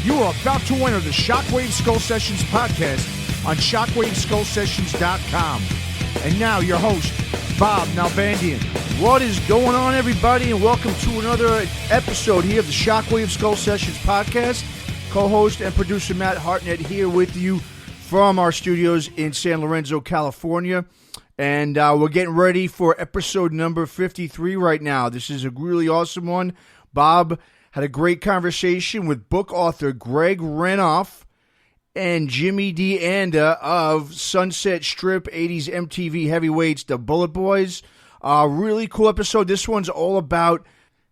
You are about to enter the Shockwave Skull Sessions podcast on ShockwaveSkullSessions.com. And now your host, Bob Nalbandian. What is going on, everybody, and welcome to another episode here of the Shockwave Skull Sessions podcast. Co-host and producer Matt Hartnett here with you from our studios in San Lorenzo, California. And we're getting ready for episode number 53 right now. This is a really awesome one. Bob had a great conversation with book author Greg Renoff and Jimmy DeAnda of Sunset Strip 80s MTV Heavyweights, the Bullet Boys. Really cool episode. This one's all about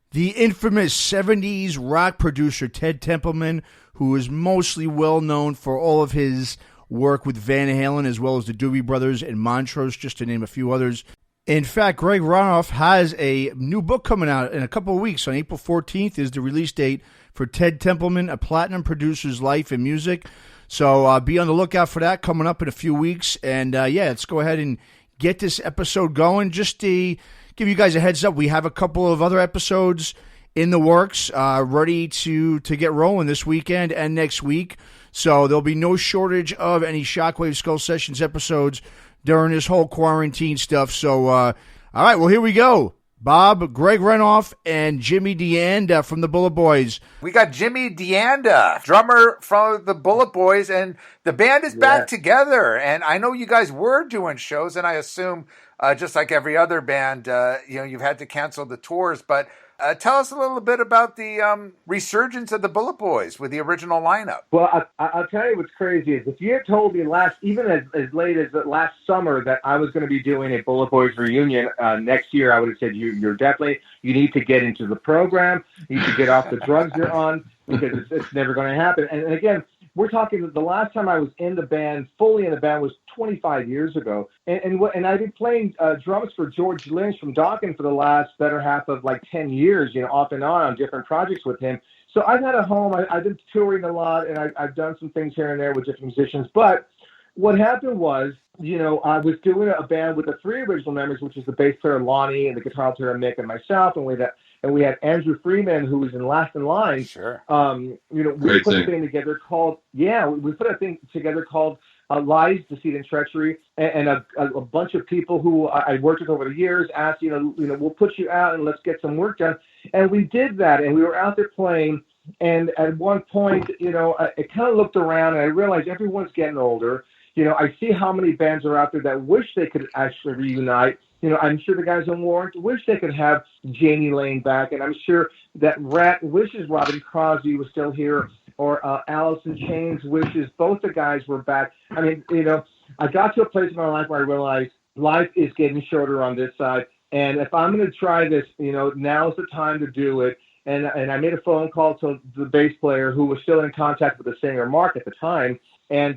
the infamous 70s rock producer Ted Templeman, who is mostly well known for all of his work with Van Halen as well as the Doobie Brothers and Montrose, just to name a few others. In fact, Greg Renoff has a new book coming out in a couple of weeks. On April 14th is the release date for Ted Templeman, A Platinum Producer's Life and Music. So be on the lookout for that coming up in a few weeks. And let's go ahead and get this episode going. Just to give you guys a heads up, we have a couple of other episodes in the works, ready to get rolling this weekend and next week. So there'll be no shortage of any Shockwave Skull Sessions episodes during this whole quarantine stuff. So, all right, well, here we go. Bob, Greg Renoff, and Jimmy DeAnda from the Bullet Boys. We got Jimmy DeAnda, drummer from the Bullet Boys, and the band is back together. And I know you guys were doing shows, and I assume, just like every other band, you've had to cancel the tours. But tell us a little bit about the resurgence of the Bullet Boys with the original lineup. Well, I'll tell you what's crazy is if you had told me even as late as last summer that I was going to be doing a Bullet Boys reunion next year, I would have said you need to get into the program, you need to get off the drugs you're on, because it's never going to happen. And again, we're talking the last time I was fully in the band was 25 years ago. And I've been playing drums for George Lynch from Dawkins for the last better half of like 10 years, off and on different projects with him. So I've had a home. I've been touring a lot, and I've done some things here and there with different musicians. But what happened was, I was doing a band with the three original members, which is the bass player Lonnie and the guitar player Mick and myself, and we had Andrew Freeman, who was in Last in Line. Sure. We put a thing together called Lies, Deceit, and Treachery, and a bunch of people who I worked with over the years asked, we'll put you out and let's get some work done. And we did that, and we were out there playing. And at one point, I kind of looked around and I realized everyone's getting older. I see how many bands are out there that wish they could actually reunite. I'm sure the guys on Warrant wish they could have Janie Lane back, and I'm sure that Rat wishes Robin Crosby was still here, or Alice in Chains wishes both the guys were back. I mean, I got to a place in my life where I realized life is getting shorter on this side, and if I'm going to try this, now's the time to do it. And I made a phone call to the bass player, who was still in contact with the singer Mark at the time. And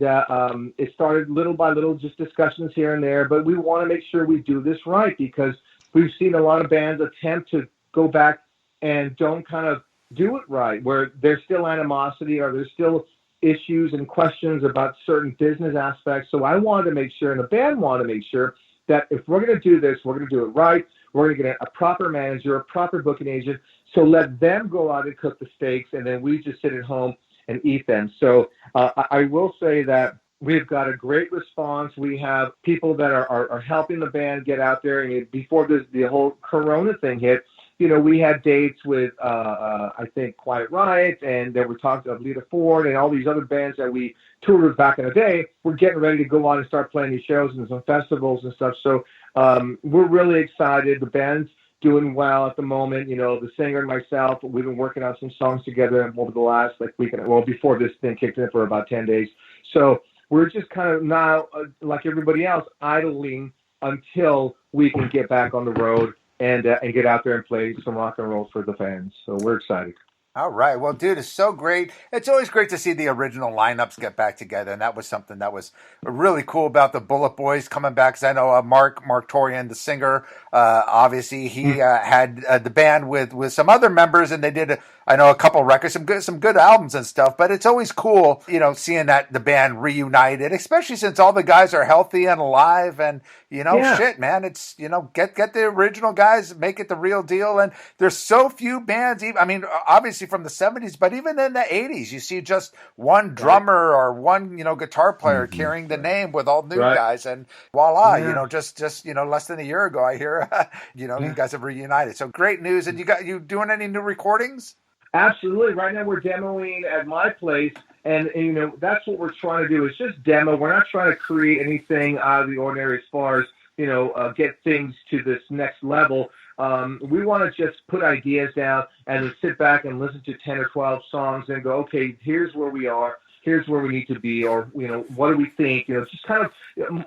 it started little by little, just discussions here and there. But we want to make sure we do this right, because we've seen a lot of bands attempt to go back and don't kind of do it right, where there's still animosity or there's still issues and questions about certain business aspects. So I wanted to make sure, and the band wanted to make sure, that if we're going to do this, we're going to do it right. We're going to get a proper manager, a proper booking agent. So let them go out and cook the steaks, and then we just sit at home and eat them. So I will say that we've got a great response. We have people that are helping the band get out there. And before the whole Corona thing hit, we had dates with, I think, Quiet Riot, and there were talks of Lita Ford and all these other bands that we toured with back in the day. We're getting ready to go on and start playing these shows and some festivals and stuff. So we're really excited. The band's doing well at the moment. The singer and myself, we've been working on some songs together over the last week, before this thing kicked in, for about 10 days. So we're just kind of now, like everybody else, idling until we can get back on the road and get out there and play some rock and roll for the fans. So we're excited. All right. Well, dude, it's so great. It's always great to see the original lineups get back together. And that was something that was really cool about the Bullet Boys coming back. Because I know Mark Torian, the singer, obviously he had the band with some other members, and they did, a couple records, some good albums and stuff. But it's always cool, seeing that the band reunited, especially since all the guys are healthy and alive. And, shit, man, it's, get the original guys, make it the real deal. And there's so few bands. Obviously, obviously from the 70s, but even in the 80s, you see just one drummer or one, guitar player carrying the name with all new guys, and voila, just less than a year ago, I hear, you guys have reunited. So great news. And you doing any new recordings? Absolutely. Right now we're demoing at my place, and that's what we're trying to do is just demo. We're not trying to create anything out of the ordinary as far as, get things to this next level. We want to just put ideas down and then sit back and listen to 10 or 12 songs and go, okay, here's where we are. Here's where we need to be, or, what do we think? Just kind of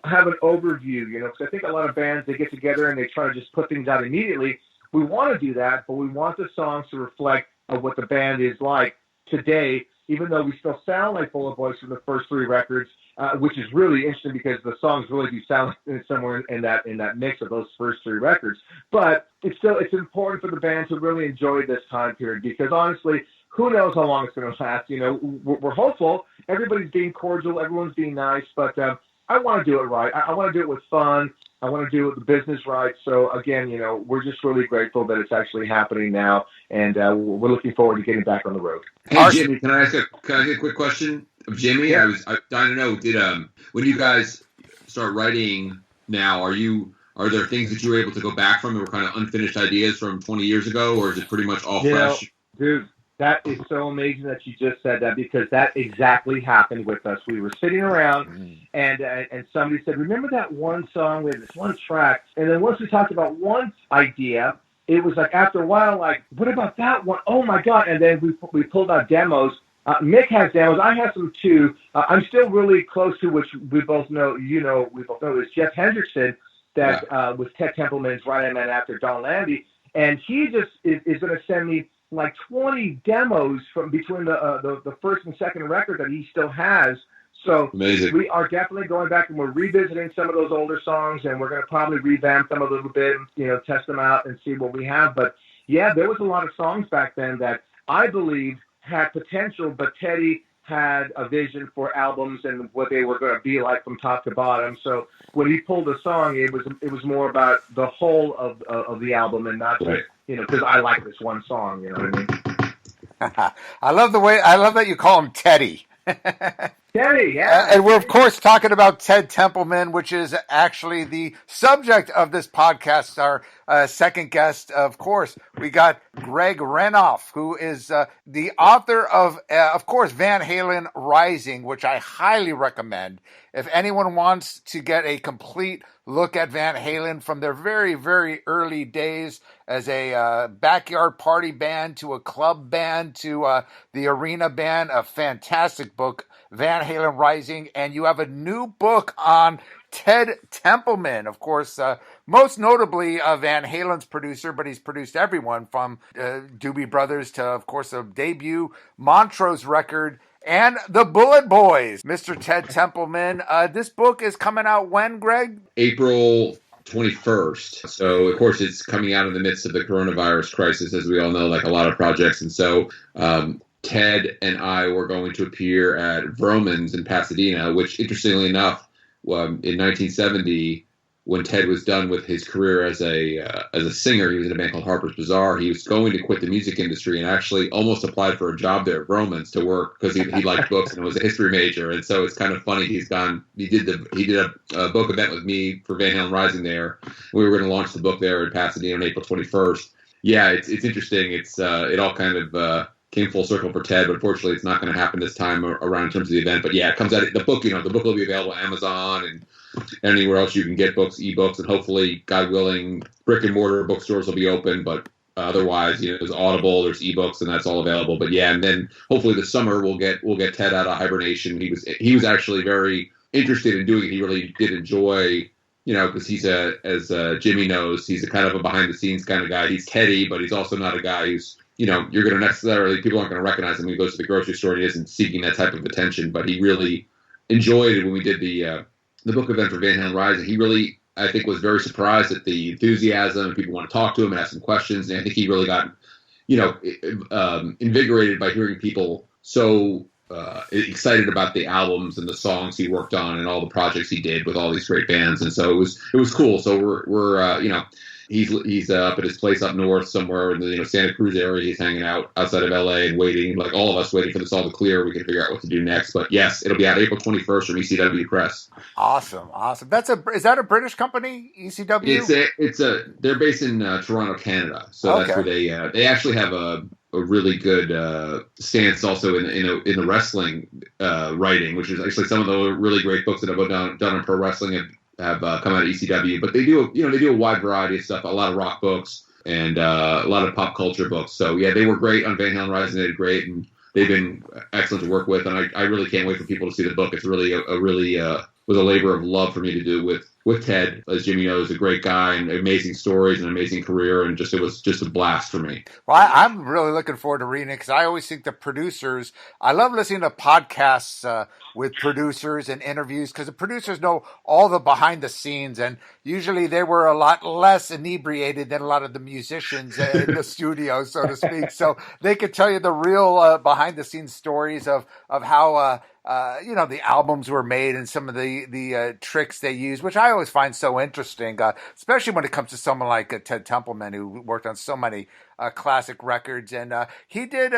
have an overview, because I think a lot of bands, they get together and they try to just put things out immediately. We want to do that, but we want the songs to reflect what the band is like today, even though we still sound like Bullet Boys from the first 3 records, which is really interesting because the songs really do sound somewhere in that mix of those first 3 records. But it's important for the band to really enjoy this time period, because honestly, who knows how long it's going to last? We're hopeful. Everybody's being cordial. Everyone's being nice. But I want to do it right. I want to do it with fun. I want to do it with the business right. So, again, we're just really grateful that it's actually happening now. And we're looking forward to getting back on the road. Hey, Jimmy, can I ask a quick question of Jimmy? Yeah. I was dying to know, when you guys start writing now, are there things that you were able to go back from that were kind of unfinished ideas from 20 years ago, or is it pretty much all fresh? Dude, that is so amazing that you just said that, because that exactly happened with us. We were sitting around and somebody said, remember that one song? We had this one track. And then once we talked about one idea, it was like after a while, like, what about that one? Oh, my God. And then we pulled out demos. Mick has demos. I have some, too. I'm still really close to, which we both know, we both know, is Jeff Hendrickson that was Ted Templeman's right-hand man after Don Landy. And he just is going to send me like 20 demos from between the first and second record that he still has. So amazing. We are definitely going back and we're revisiting some of those older songs, and we're going to probably revamp them a little bit, test them out and see what we have. But yeah, there was a lot of songs back then that I believe had potential, but Teddy had a vision for albums and what they were going to be like from top to bottom. So when he pulled a song, it was more about the whole of the album and not just, because I like this one song, you know what I mean? I love that you call him Teddy. Teddy, yeah. And we're, of course, talking about Ted Templeman, which is actually the subject of this podcast. Our second guest, of course, we got Greg Renoff, who is the author of course, Van Halen Rising, which I highly recommend. If anyone wants to get a complete look at Van Halen from their very, very early days as a backyard party band to a club band to the arena band, a fantastic book, Van Halen Rising. And you have a new book on Ted Templeman, of course, most notably Van Halen's producer, but he's produced everyone from Doobie Brothers to, of course, a debut Montrose record and the Bullet Boys. Mr. Ted Templeman, this book is coming out when, Greg? April 21st. So, of course, it's coming out in the midst of the coronavirus crisis, as we all know, like a lot of projects. And so Ted and I were going to appear at Vroman's in Pasadena, which, interestingly enough, in 1970, when Ted was done with his career as a singer, he was in a band called Harper's Bazaar. He was going to quit the music industry and actually almost applied for a job there at Vroman's to work because he liked books and was a history major. And so it's kind of funny. He did a book event with me for Van Halen Rising there. We were going to launch the book there in Pasadena on April 21st. Yeah, it's interesting. It all kind of came full circle for Ted, but unfortunately it's not going to happen this time around in terms of the event. But yeah, it comes out, the book will be available on Amazon and anywhere else you can get books, ebooks, and hopefully, God willing, brick and mortar bookstores will be open. But otherwise, there's Audible, there's ebooks, and that's all available. But yeah, and then hopefully this summer we'll get Ted out of hibernation. He was actually very interested in doing it. He really did enjoy, because he's as Jimmy knows, he's a kind of a behind the scenes kind of guy. He's Teddy, but he's also not a guy who's you're going to necessarily, people aren't going to recognize him when he goes to the grocery store and he isn't seeking that type of attention. But he really enjoyed it when we did the book event for Van Halen Rising. He really, I think, was very surprised at the enthusiasm and people want to talk to him and ask him questions. And I think he really got, invigorated by hearing people so excited about the albums and the songs he worked on and all the projects he did with all these great bands. And so it was cool. So we're he's up at his place up north somewhere in the Santa Cruz area. He's hanging out outside of LA and waiting, like all of us, waiting for this all to clear. We can figure out what to do next. But yes, it'll be out April 21st from ECW Press. Awesome. Is that a British company, ECW? They're based in Toronto, Canada. So that's where they actually have a really good stance also in the wrestling writing, which is actually some of the really great books that I've done on pro wrestling have come out of ECW. But they do a wide variety of stuff, a lot of rock books and a lot of pop culture books. So yeah, they were great on Van Halen Rising. They did great, and they've been excellent to work with. And I really can't wait for people to see the book. It's really was a labor of love for me to do with Ted. As Jimmy knows, a great guy and amazing stories and amazing career, and it was just a blast for me. Well, I'm really looking forward to reading it because I always think the producers, I love listening to podcasts with producers and interviews because the producers know all the behind the scenes, and usually they were a lot less inebriated than a lot of the musicians in the studio, so to speak. So they could tell you the real behind the scenes stories of how the albums were made and some of the tricks they use, which I always find so interesting, especially when it comes to someone like Ted Templeman, who worked on so many classic records. And he did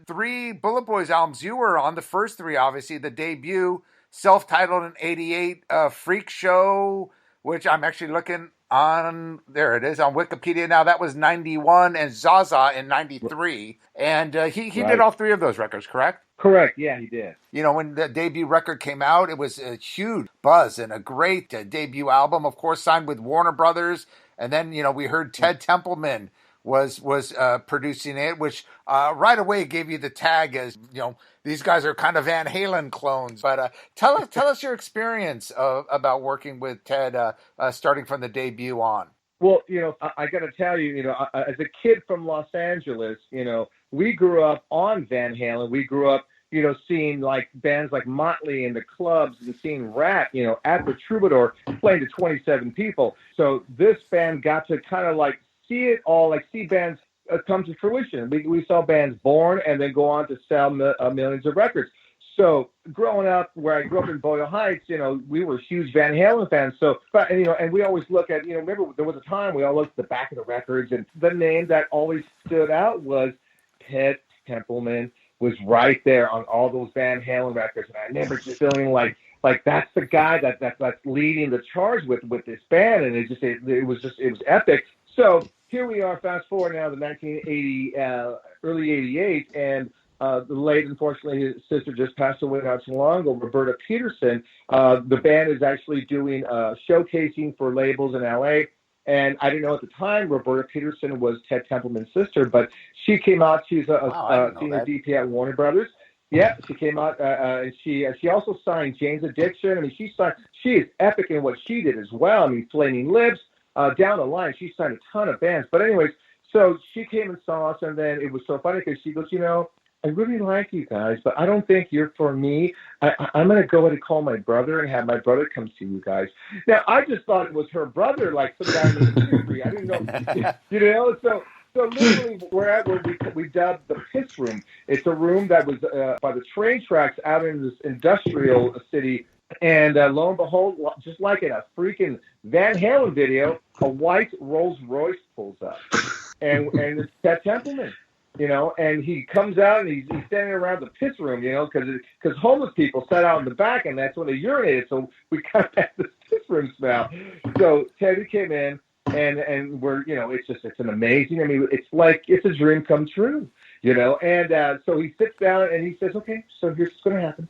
3 Bullet Boys albums. You were on the first 3, obviously, the debut, self-titled in 88, Freak Show, which I'm actually looking on, there it is, on Wikipedia now. That was 91, and Zaza in 93. And he did all 3 of those records, correct? Correct. Yeah, he did. When the debut record came out, it was a huge buzz and a great debut album. Of course, signed with Warner Brothers, and then we heard Ted Templeman was producing it, which right away gave you the tag as these guys are kind of Van Halen clones. But tell us your experience about working with Ted, starting from the debut on. Well, I got to tell you, as a kid from Los Angeles, we grew up on Van Halen. We grew up, seeing like bands like Motley in the clubs and seeing Rat, at the Troubadour playing to 27 people. So this band got to kind of like see it all, like see bands come to fruition. We saw bands born and then go on to sell millions of records. So growing up, where I grew up in Boyle Heights, we were huge Van Halen fans. So, and we always look at, remember there was a time we all looked at the back of the records, and the name that always stood out was Ted Templeman was right there on all those Van Halen records. And I remember just feeling like that's the guy that's leading the charge with this band, and it was epic. So here we are, fast forward now to 1980, early 88, and the late, unfortunately, his sister just passed away not too long ago, Roberta Peterson. The band is actually doing showcasing for labels in LA. And I didn't know at the time Roberta Peterson was Ted Templeman's sister, but she came out. She's a senior DP at Warner Brothers. Yeah, she came out, and she also signed Jane's Addiction. I mean, she is epic in what she did as well. I mean, Flaming Lips. Down the line, she signed a ton of bands. But anyways, so she came and saw us, and then it was so funny because she goes, I really like you guys, but I don't think you're for me. I'm going to go and call my brother and have my brother come see you guys. Now, I just thought it was her brother, like some guy in the industry. I didn't know, So literally, we're at where we dubbed the Piss Room. It's a room that was by the train tracks out in this industrial city. And lo and behold, just like in a freaking Van Halen video, a white Rolls Royce pulls up, and it's Ted Templeman, and he comes out and he's standing around the piss room, because homeless people sat out in the back, and that's when they urinated. So we kind of had this piss room smell. So Teddy came in, and we're, it's an amazing. I mean, it's like it's a dream come true, And so he sits down and he says, "Okay, so here's what's going to happen.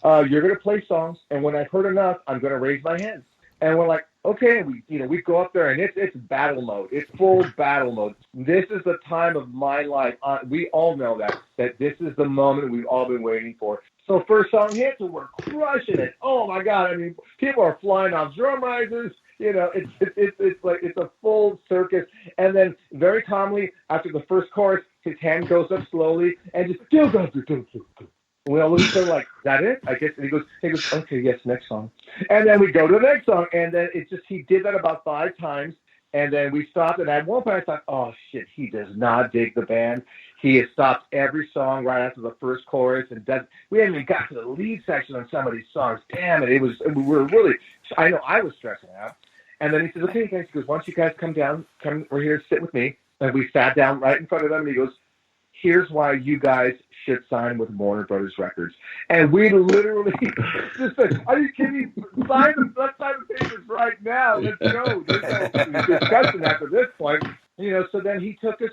You're going to play songs, and when I've heard enough, I'm going to raise my hands." And we're like, okay, we go up there, and it's battle mode. It's full battle mode. This is the time of my life. We all know that this is the moment we've all been waiting for. So first song hits, and we're crushing it. Oh my God! I mean, people are flying off drum risers. It's like it's a full circus. And then very calmly, after the first chorus, his hand goes up slowly and just do. We all look at each other like, is that it? I guess. And he goes, okay, yes, next song. And then we go to the next song. And then he did that about 5 times. And then we stopped. And at one point I thought, oh shit, he does not dig the band. He has stopped every song right after the first chorus. And we haven't even got to the lead section on some of these songs. Damn it. We were really, I know I was stressing out. And then he says, okay, guys, he goes, once you guys come we're here to sit with me. And we sat down right in front of them, and he goes, here's why you guys should sign with Warner Brothers Records. And we literally just said, are you kidding me? Let's sign the papers right now. Let's go. There's no discussion after this point. So then he took us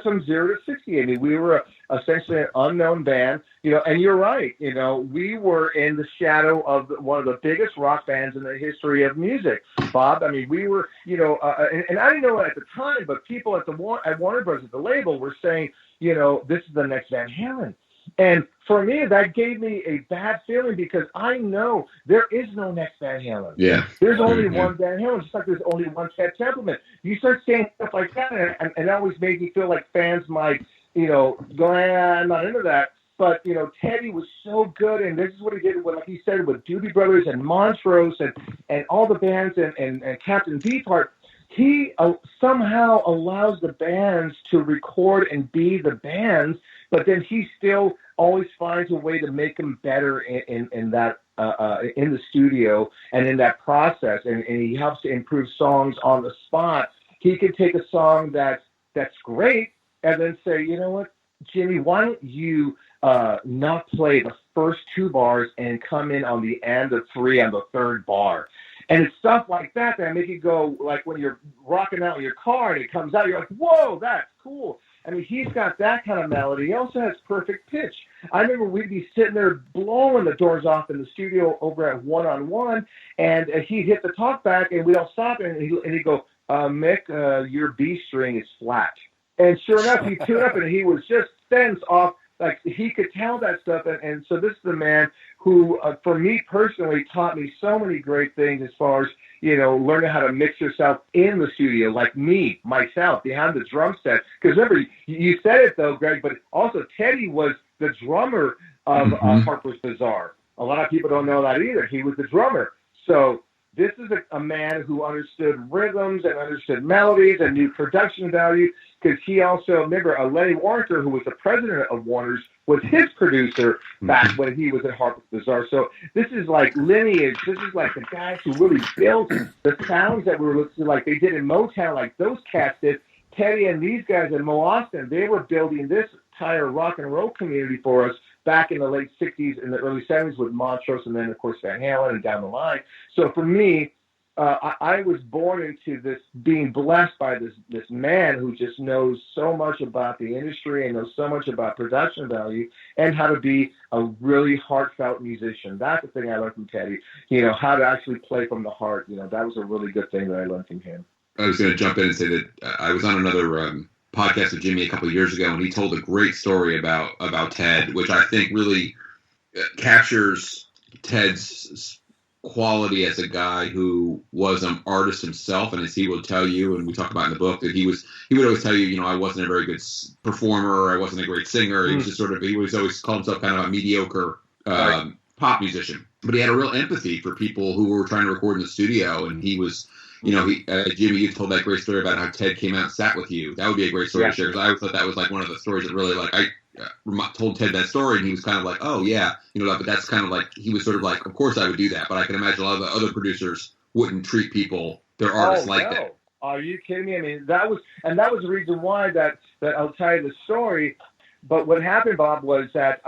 from 0 to 60. I mean, we were essentially an unknown band, and you're right. We were in the shadow of one of the biggest rock bands in the history of music, Bob. I mean, we were, and I didn't know it at the time, but people at Warner Brothers, at the label, were saying, this is the next Van Halen. And for me, that gave me a bad feeling because I know there is no next Van Halen. Yeah. There's only one Van Halen, just like there's only one Ted Templeman. You start saying stuff like that, and it always made me feel like fans might, go, I'm not into that. But, Teddy was so good, and this is what he did, like he said, with Doobie Brothers and Montrose and all the bands and Captain Beefheart. He somehow allows the bands to record and be the bands, but then he still always finds a way to make them better in that in the studio and in that process, and he helps to improve songs on the spot. He can take a song that's great and then say, you know what, Jimmy, why don't you not play the first 2 bars and come in on the end of 3 on the 3rd bar. And it's stuff like that make you go, like when you're rocking out in your car and it comes out, you're like, whoa, that's cool. I mean, he's got that kind of melody. He also has perfect pitch. I remember we'd be sitting there blowing the doors off in the studio over at One on One, and he'd hit the talkback, and we'd all stop, and he'd go, Mick, your B string is flat. And sure enough, he tuned up, and he was just fence off. Like, he could tell that stuff, and so this is the man who, for me personally, taught me so many great things as far as, learning how to mix yourself in the studio, like myself, behind the drum set. Because remember, you said it, though, Greg, but also Teddy was the drummer of Harper's Bazaar. A lot of people don't know that either. He was the drummer. So this is a man who understood rhythms and understood melodies and knew production value, because he also, remember, Lenny Waronker, who was the president of Warner's, was his producer back when he was at Harper's Bazaar. So this is like lineage. This is like the guys who really built the sounds that we were listening to, like they did in Motown, like those cats did. Teddy and these guys in Mo Austin, they were building this entire rock and roll community for us back in the late 60s and the early 70s with Montrose, and then, of course, Van Halen and down the line. So for me, I was born into this, being blessed by this man who just knows so much about the industry and knows so much about production value and how to be a really heartfelt musician. That's the thing I learned from Teddy, how to actually play from the heart. That was a really good thing that I learned from him. I was going to jump in and say that I was on another podcast with Jimmy a couple of years ago, and he told a great story about Ted, which I think really captures Ted's quality as a guy who was an artist himself. And as he will tell you, and we talk about in the book, that he would always tell you, I wasn't a very good performer, I wasn't a great singer. He was just he was always called himself kind of a mediocre pop musician. But he had a real empathy for people who were trying to record in the studio, and he was, Jimmy, you told that great story about how Ted came out and sat with you. That would be a great story to share, because I thought that was like one of the stories that really, like, I told Ted that story, and he was kind of like, oh yeah, but that's kind of like, he was sort of like, of course I would do that, but I can imagine a lot of the other producers wouldn't treat their artists like that. Are you kidding me? I mean, that was the reason why that I'll tell you the story. But what happened, Bob, was that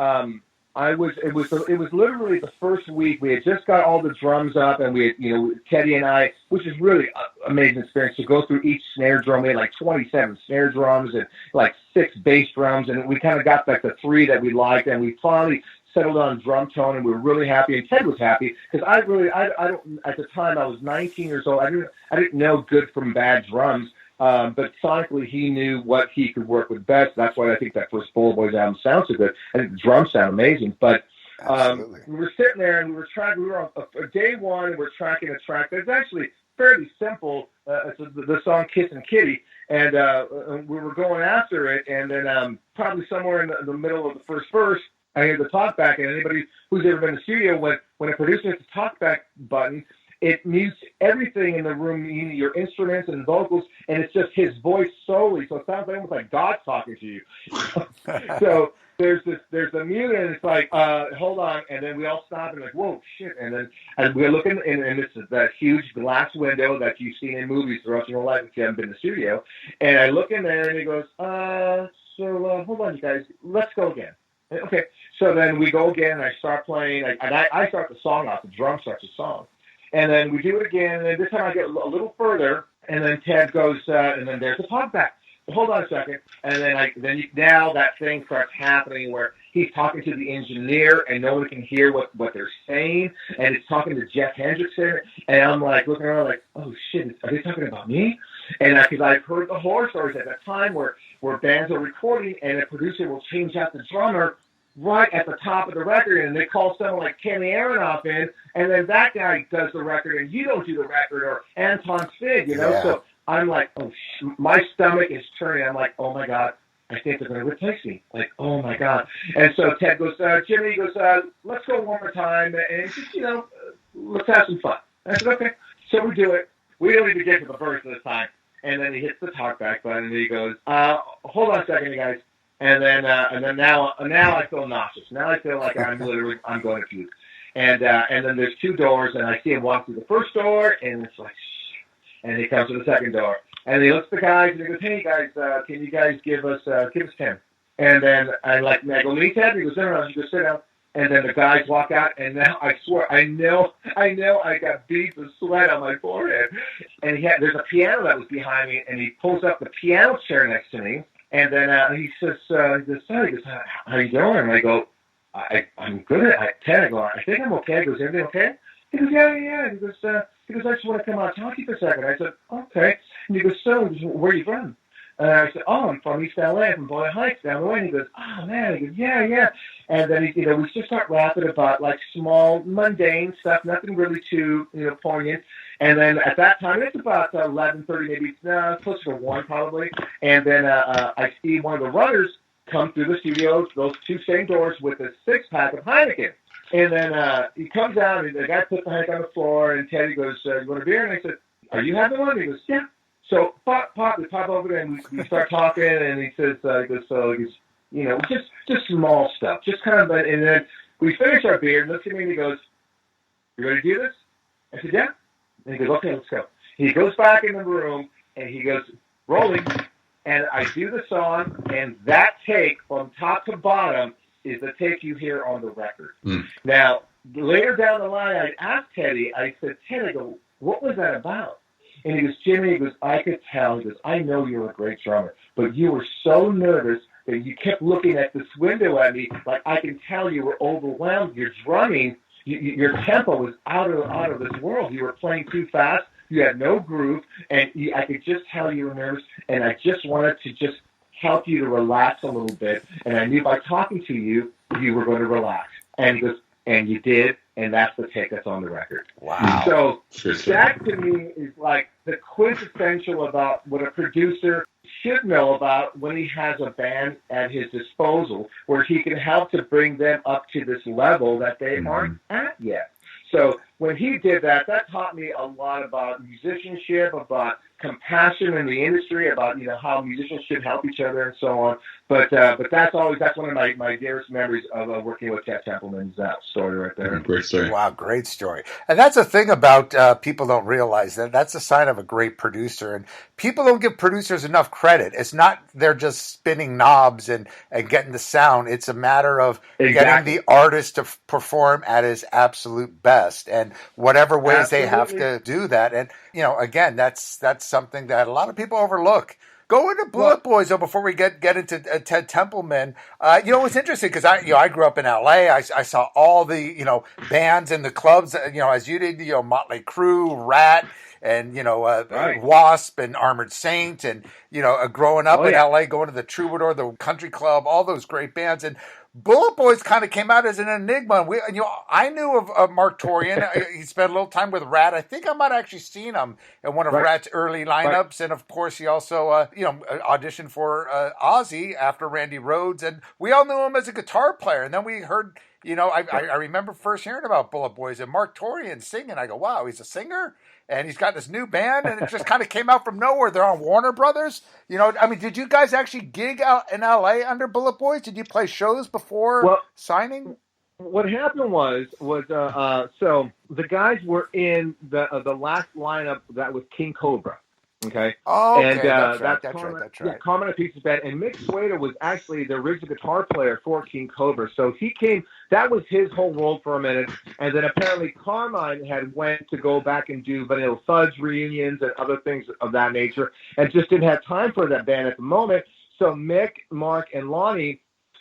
it was literally the first week. We had just got all the drums up, and we had, Teddy and I, which is really an amazing experience, to go through each snare drum. We had like 27 snare drums and like 6 bass drums, and we kind of got like the 3 that we liked, and we finally settled on drum tone, and we were really happy, and Ted was happy, because I don't, at the time I was 19 years old. I didn't know good from bad drums. But sonically, he knew what he could work with best. That's why I think that first Bullet Boys album sounds so good. I think the drums sound amazing. But we were sitting there, and we were on day one, and we're tracking a track that's actually fairly simple. It's the song Kiss and Kitty. And we were going after it, and then probably somewhere in the middle of the first verse, I hear the talkback, and anybody who's ever been in the studio, when a producer hits the talkback button, it mutes everything in the room, meaning your instruments and vocals, and it's just his voice solely. So it sounds almost like God talking to you. So there's a mute, and it's like, hold on, and then we all stop and like, whoa, shit, and we're looking, and this is that huge glass window that you've seen in movies throughout your whole life if you haven't been in the studio, and I look in there, and he goes, hold on, you guys, let's go again. Okay, so then we go again, and I start playing, and I start the song off, the drum starts the song, and then we do it again, and this time I get a little further, and then Ted goes, and then there's a talkback. Hold on a second, and then now that thing starts happening where he's talking to the engineer and no one can hear what they're saying, and it's talking to Jeff Hendrickson, and I'm like looking around like, oh shit, are they talking about me? And because I've heard the horror stories at that time where bands are recording and the producer will change out the drummer right at the top of the record, and they call someone like Kenny Aronoff in, and then that guy does the record, and you don't do the record, or Anton Fig, you know, so I'm like, oh, my stomach is turning. I'm like, oh, my God, I think they're going to replace me. Like, oh, my God. And so Ted goes, Jimmy goes, let's go one more time, and just, you know, let's have some fun. I said, okay. So we do it. We don't even get to the verse this time. And then he hits the talkback button, and he goes, hold on a second, you guys. And then now I feel nauseous. Now I feel like I'm going to puke. And then there's two doors, and I see him walk through the first door, and it's like, and he comes to the second door, and he looks at the guys, and he goes, "Hey guys, can you guys give us 10?" And then I go, "Me, Ted?" He goes, "No." He goes, "Sit down." And then the guys walk out, and now I swear, I know, I got beads of sweat on my forehead. And there's a piano that was behind me, and he pulls up the piano chair next to me, and then he says, "How you doing?" And I go, "I'm good." Ted, I go, "I think I'm okay." He goes, "Everything okay?" He goes, yeah. He goes, "I just want to come out and talk to you for a second." I said, "Okay." And he goes, "So, where are you from?" And I said, "Oh, I'm from East LA, from Boyle Heights, down the way." And he goes, "Oh, man." He goes, "Yeah." And then, we just start rapping about, like, small, mundane stuff, nothing really too, poignant. And then at that time, it's about 11:30, maybe, closer to 1 probably. And then I see one of the runners come through the studio, those two same doors, with a six-pack of Heineken. And then he comes out, and the guy puts the Heineken on the floor, and Teddy goes, "You want a beer?" And I said, "Are you having one?" And he goes, "Yeah." So we pop over there, and we start talking, and he says, just small stuff, just kind of, and then we finish our beer, and looks at me, and he goes, "You ready to do this?" I said, "Yeah." And he goes, "Okay, let's go." He goes back in the room, and he goes, "Rolling," and I do the song, and that take from top to bottom is the take you hear on the record. Now, later down the line, I asked Teddy, I said, "Ted," I go, "what was that about?" And he goes, "Jimmy," he goes, "I could tell." He goes, "I know you're a great drummer, but you were so nervous that you kept looking at this window at me. Like, I can tell you were overwhelmed. Your drumming, your tempo was out of this world. You were playing too fast. You had no groove, and I could just tell you were nervous, and I just wanted to just help you to relax a little bit. And I knew by talking to you, you were going to relax." And he goes, "And you did, and that's the take that's on the record." Wow. So that to me is like the quintessential about what a producer should know about when he has a band at his disposal, where he can help to bring them up to this level that they aren't at yet. So when he did that, that taught me a lot about musicianship, about compassion in the industry, about how musicians should help each other and so on. But that's one of my dearest memories of working with Ted Templeman's story right there. Great story. Wow, great story. And that's the thing about people don't realize that that's a sign of a great producer. And people don't give producers enough credit. It's not they're just spinning knobs and getting the sound. It's a matter of getting the artist to perform at his absolute best, and whatever ways they have to do that. And again, that's something that a lot of people overlook. Go into Bullet Boys, though, before we get into Ted Templeman. It's interesting because I grew up in L.A. I saw all the, bands and the clubs, as you did, Motley Crue, Rat, and, Wasp and Armored Saint, and, growing up in L.A., going to the Troubadour, the Country Club, all those great bands. And Bullet Boys kind of came out as an enigma. I knew of Mark Torian. He spent a little time with Rat. I think I might have actually seen him in one of Rat's early lineups. And, of course, he also, auditioned for Ozzy after Randy Rhoads. And we all knew him as a guitar player. And then we heard, I remember first hearing about Bullet Boys and Mark Torian singing. I go, wow, he's a singer? and he's got this new band, and it just kind of came out from nowhere. They're on Warner Brothers. You know, I mean, did you guys actually gig out in L.A. under Bullet Boys? Did you play shows before signing? What happened was so the guys were in the last lineup that was King Cobra. Okay. Oh, okay. And That's Carmen, right. Yeah, Carmen Appice's band, and Mick Swader was actually the original guitar player for King Cobra. So he came. That was his whole world for a minute, and then apparently Carmine had went to go back and do Vanilla Fudge reunions and other things of that nature, and just didn't have time for that band at the moment. So Mick, Mark, and Lonnie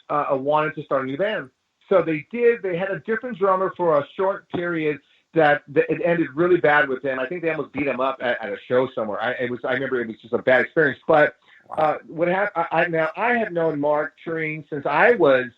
wanted to start a new band. So they did. They had a different drummer for a short period. That it ended really bad with them. I think they almost beat him up at a show somewhere. I remember it was just a bad experience. But what happened? I have known Mark Tureen since I was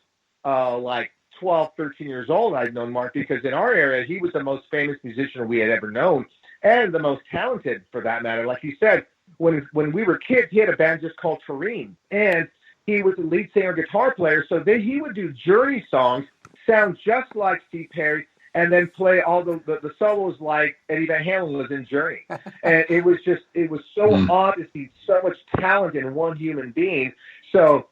like 12, 13 years old. I'd known Mark because in our area he was the most famous musician we had ever known, and the most talented for that matter. Like you said, when we were kids, he had a band just called Tureen, and he was the lead singer, guitar player. So he would do Journey songs, sound just like Steve Perry, and then play all the solos like Eddie Van Halen was in Journey. And it was so odd to see so much talent in one human being. So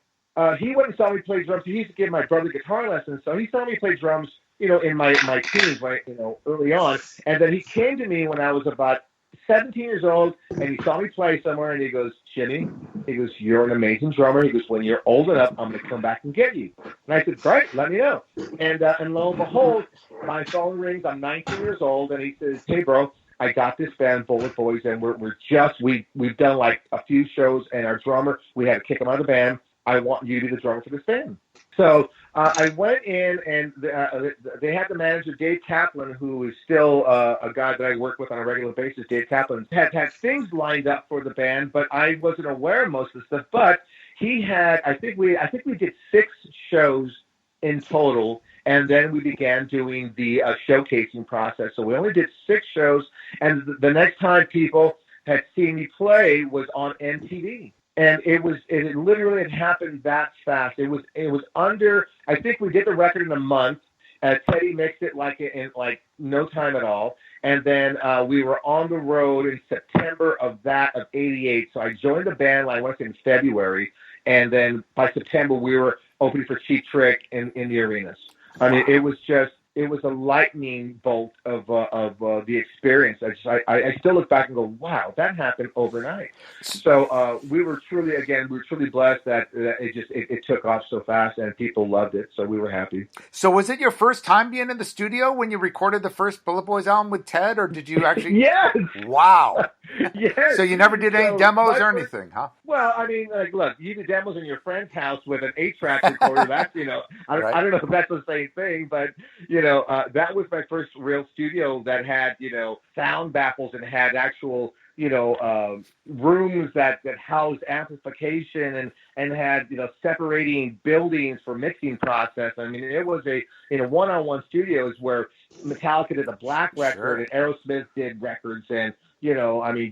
he went and saw me play drums. He used to give my brother guitar lessons. So he saw me play drums, in my teens, right, early on. And then he came to me when I was about 17 years old, and he saw me play somewhere, and he goes, Jimmy, he goes, you're an amazing drummer. He goes, when you're old enough, I'm going to come back and get you. And I said, great, let me know. And lo and behold, my phone rings. I'm 19 years old, and he says, hey, bro, I got this band, Bullet Boys, and we've done like a few shows, and our drummer, we had to kick him out of the band. I want you to be the drummer for this band. So I went in, and they had the manager, Dave Kaplan, who is still a guy that I work with on a regular basis. Dave Kaplan had things lined up for the band, but I wasn't aware of most of the stuff. But he had, I think we did 6 shows in total, and then we began doing the showcasing process. So we only did 6 shows, and the next time people had seen me play was on MTV. And it literally had happened that fast. It was under, I think we did the record in a month. Teddy mixed it in no time at all. And then we were on the road in September of '88. So I joined the band, I want to say in February. And then by September, we were opening for Cheap Trick in the arenas. I mean, it was a lightning bolt of the experience. I still look back and go, wow, that happened overnight. So we were truly blessed that it took off so fast and people loved it. So we were happy. So was it your first time being in the studio when you recorded the first Bullet Boys album with Ted, or did you actually? Yes. Wow. Yes. So you never did any demos or anything, huh? Well, I mean, look, you did demos in your friend's house with an 8-track recorder. That's, I don't know if that's the same thing, but, that was my first real studio that had, sound baffles and had actual, rooms that housed amplification and had, separating buildings for mixing process. I mean, it was one-on-one studios where Metallica did the Black record and Aerosmith did records and,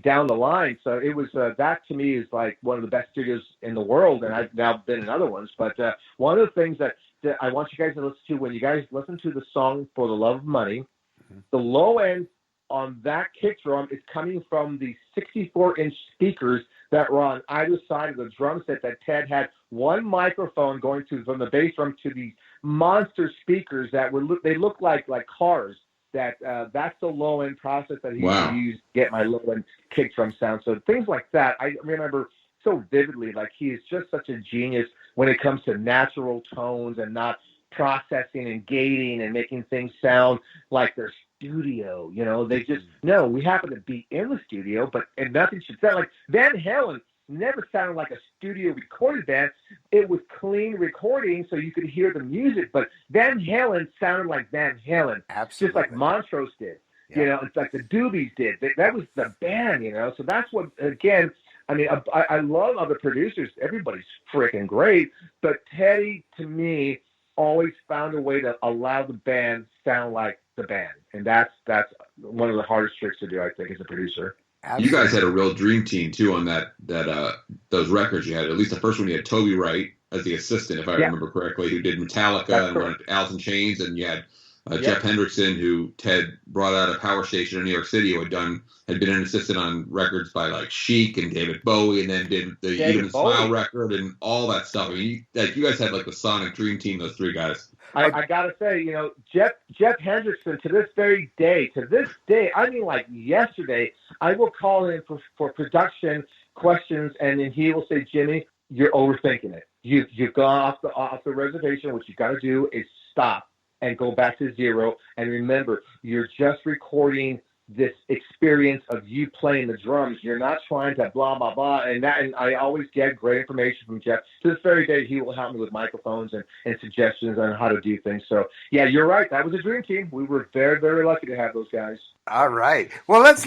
down the line. So it was, that to me is like one of the best studios in the world. And I've now been in other ones, but one of the things that I want you guys to listen to when you guys listen to the song For the Love of Money, the low end on that kick drum is coming from the 64-inch speakers that were on either side of the drum set that Ted had one microphone going from the bass drum to these monster speakers that they look like cars. That's the low end process that he used to get my low end kick drum sound. So things like that, I remember so vividly. Like, he is just such a genius when it comes to natural tones and not processing and gating and making things sound like they're studio. They just we happen to be in the studio, and nothing should sound like Van Halen. Never sounded like a studio recorded band. It was clean recording, so you could hear the music. But Van Halen sounded like Van Halen, absolutely, just like Montrose did. Yeah. It's like the Doobies did. That was the band. So that's what. Again, I mean, I love other producers. Everybody's freaking great, but Teddy, to me, always found a way to allow the band sound like the band, and that's one of the hardest tricks to do, I think, as a producer. Absolutely. You guys had a real dream team too on those records. You had, at least the first one, you had Toby Wright as the assistant, if I remember correctly, who did Metallica and Alice in Chains, and you had Jeff Hendrickson, who Ted brought out of Power Station in New York City, who had been an assistant on records by like Chic and David Bowie, and then did the Even Smile record and all that stuff. I mean, you guys had like the Sonic Dream Team, those three guys. I gotta say, Jeff Hendrickson, to this day, I mean, like yesterday, I will call him for production questions, and then he will say, Jimmy, you're overthinking it. You've gone off the reservation. What you got to do is stop and go back to zero. And remember, you're just recording this experience of you playing the drums. You're not trying to blah, blah, blah. And I always get great information from Jeff. To this very day, he will help me with microphones and suggestions on how to do things. So, yeah, you're right. That was a dream team. We were very, very lucky to have those guys. All right. Well, let's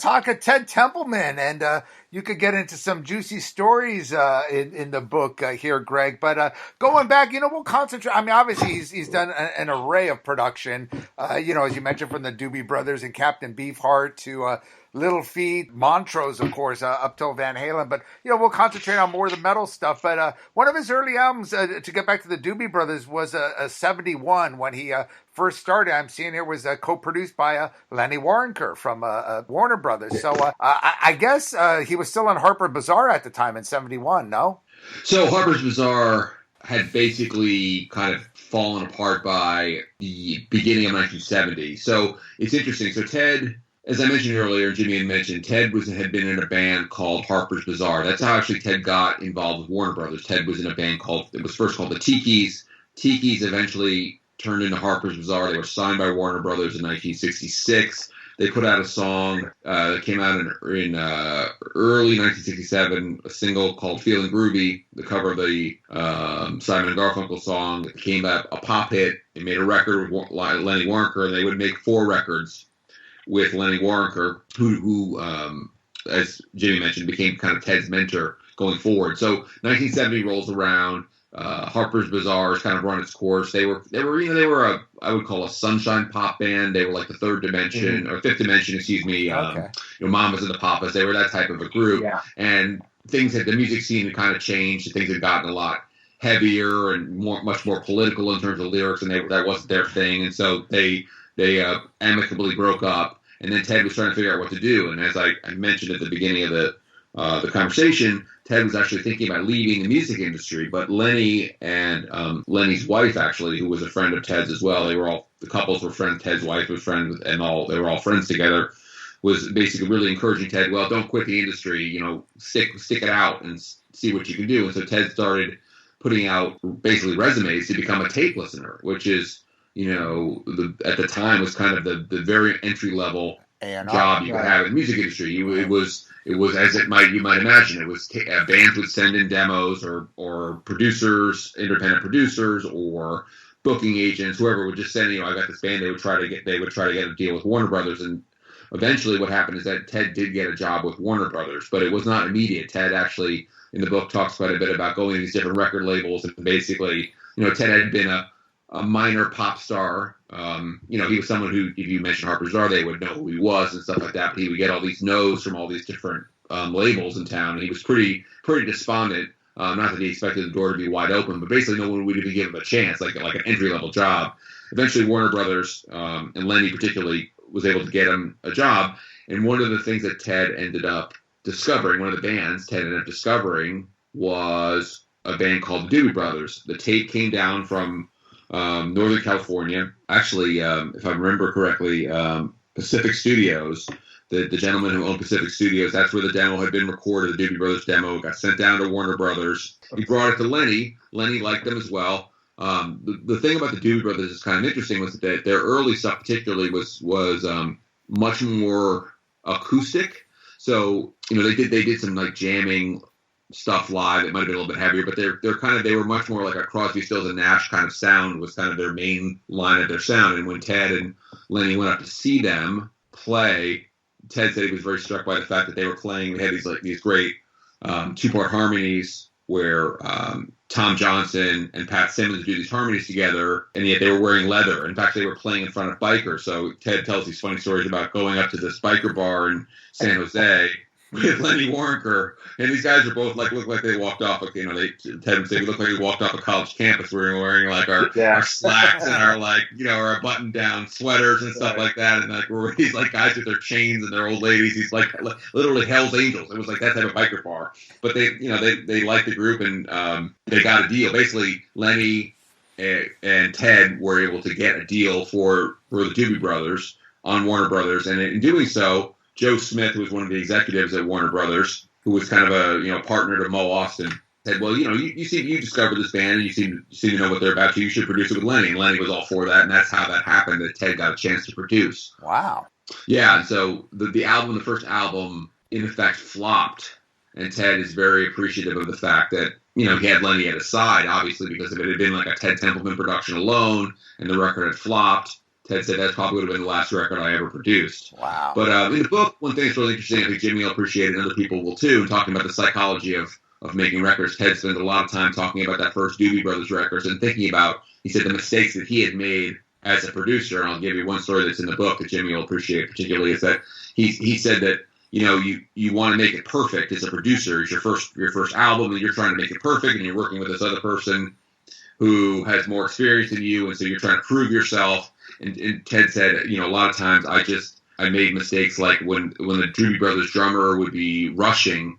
talk to Ted Templeman, and you could get into some juicy stories in the book here, Greg. But going back, we'll concentrate. I mean, obviously, he's done an array of production. As you mentioned, from the Doobie Brothers and Captain Beefheart to Little Feat, Montrose, of course, up till Van Halen. But, we'll concentrate on more of the metal stuff. But one of his early albums, to get back to the Doobie Brothers, was a 71 when he first started. I'm seeing here was co-produced by Lenny Waronker from Warner Brothers. So I guess he was still on Harper's Bazaar at the time in 71, no? So Harper's Bazaar had basically kind of fallen apart by the beginning of 1970. So it's interesting. So Ted, as I mentioned earlier, Jimmy had mentioned, Ted had been in a band called Harper's Bazaar. That's how actually Ted got involved with Warner Brothers. Ted was in a band it was first called the Tikis. Tikis eventually turned into Harper's Bazaar. They were signed by Warner Brothers in 1966. They put out a song that came out in early 1967, a single called Feeling Groovy, the cover of the Simon & Garfunkel song. It came up a pop hit. They made a record with Lenny Waronker, and they would make 4 records with Lenny Waronker, who as Jimmy mentioned, became kind of Ted's mentor going forward. So 1970 rolls around. Harper's Bazaar has kind of run its course. They were I would call a sunshine pop band. They were like the third dimension or fifth dimension, excuse me. Okay. Mamas and the Papas. They were that type of a group. Yeah. And the music scene had kind of changed. Things had gotten a lot heavier and much more political in terms of lyrics, and that wasn't their thing. And so they amicably broke up. And then Ted was trying to figure out what to do. And as I mentioned at the beginning of the conversation, Ted was actually thinking about leaving the music industry, but Lenny and Lenny's wife, actually, who was a friend of Ted's as well, the couples were friends. Ted's wife was friends, and they were all friends together. Was basically really encouraging Ted. Well, don't quit the industry. Stick it out and see what you can do. And so Ted started putting out basically resumes to become a tape listener, which is at the time was kind of the very entry level job you could have in the music industry. It was as you might imagine. It was bands would send in demos or producers, independent producers, or booking agents, whoever would just send. I got this band. They would try to get a deal with Warner Brothers, and eventually what happened is that Ted did get a job with Warner Brothers, but it was not immediate. Ted actually in the book talks quite a bit about going to these different record labels, and basically, Ted had been a minor pop star. He was someone who, if you mentioned Harper's Bazaar, they would know who he was and stuff like that. But he would get all these no's from all these different labels in town. And he was pretty despondent. Not that he expected the door to be wide open, but basically no one would even give him a chance, like an entry level job. Eventually, Warner Brothers and Lenny particularly was able to get him a job. And one of the things that Ted ended up discovering, one of the bands Ted ended up discovering, was a band called the Doobie Brothers. The tape came down from Northern California. Actually, if I remember correctly, Pacific Studios, the gentleman who owned Pacific Studios, that's where the demo had been recorded, the Doobie Brothers demo. It got sent down to Warner Brothers. He brought it to Lenny. Lenny liked them as well. The thing about the Doobie Brothers is kind of interesting was that their early stuff particularly was much more acoustic. So, they did some like jamming stuff live. It might have been a little bit heavier, but they were much more like a Crosby, Stills and Nash kind of sound was kind of their main line of their sound. And when Ted and Lenny went up to see them play, Ted said he was very struck by the fact that they were playing. They had these great 2-part harmonies where Tom Johnson and Pat Simmons do these harmonies together, and yet they were wearing leather. In fact, they were playing in front of bikers. So Ted tells these funny stories about going up to this biker bar in San Jose with Lenny Waronker, and these guys are both look like they walked off. Ted would say we look like we walked off a college campus. We were wearing our slacks and our button down sweaters and stuff like that. And we're these guys with their chains and their old ladies. He's literally Hell's Angels. It was like that type of biker bar. But they liked the group and they got a deal. Basically, Lenny and Ted were able to get a deal for the Doobie Brothers on Warner Brothers, and in doing so, Joe Smith, who was one of the executives at Warner Brothers, who was kind of a partner to Mo Austin, said, "Well, you discovered this band, and you seem to know what they're about. So you should produce it with Lenny." And Lenny was all for that, and that's how that happened. That Ted got a chance to produce. Wow. Yeah, and so the first album, in effect, flopped, and Ted is very appreciative of the fact that he had Lenny at his side, obviously, because if it had been like a Ted Templeman production alone, and the record had flopped, Ted said that probably would have been the last record I ever produced. Wow. But in the book, one thing that's really interesting, I think Jimmy will appreciate it, and other people will too, talking about the psychology of making records. Ted spends a lot of time talking about that first Doobie Brothers records and thinking about, he said, the mistakes that he had made as a producer. And I'll give you one story that's in the book that Jimmy will appreciate particularly, is that he said that, you want to make it perfect as a producer. It's your first album, and you're trying to make it perfect, and you're working with this other person who has more experience than you, and so you're trying to prove yourself. And Ted said, a lot of times I made mistakes, like when the Doobie Brothers drummer would be rushing,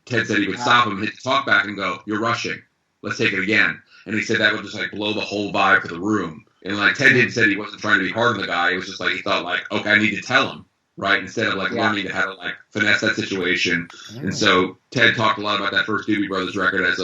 Ted said he would stop him, hit the talk back, and go, "You're rushing. Let's take it again." And he said that would just blow the whole vibe for the room. And Ted said he wasn't trying to be hard on the guy. It was just he thought okay, I need to tell him, right? Instead of learning how to finesse that situation. And so Ted talked a lot about that first Doobie Brothers record as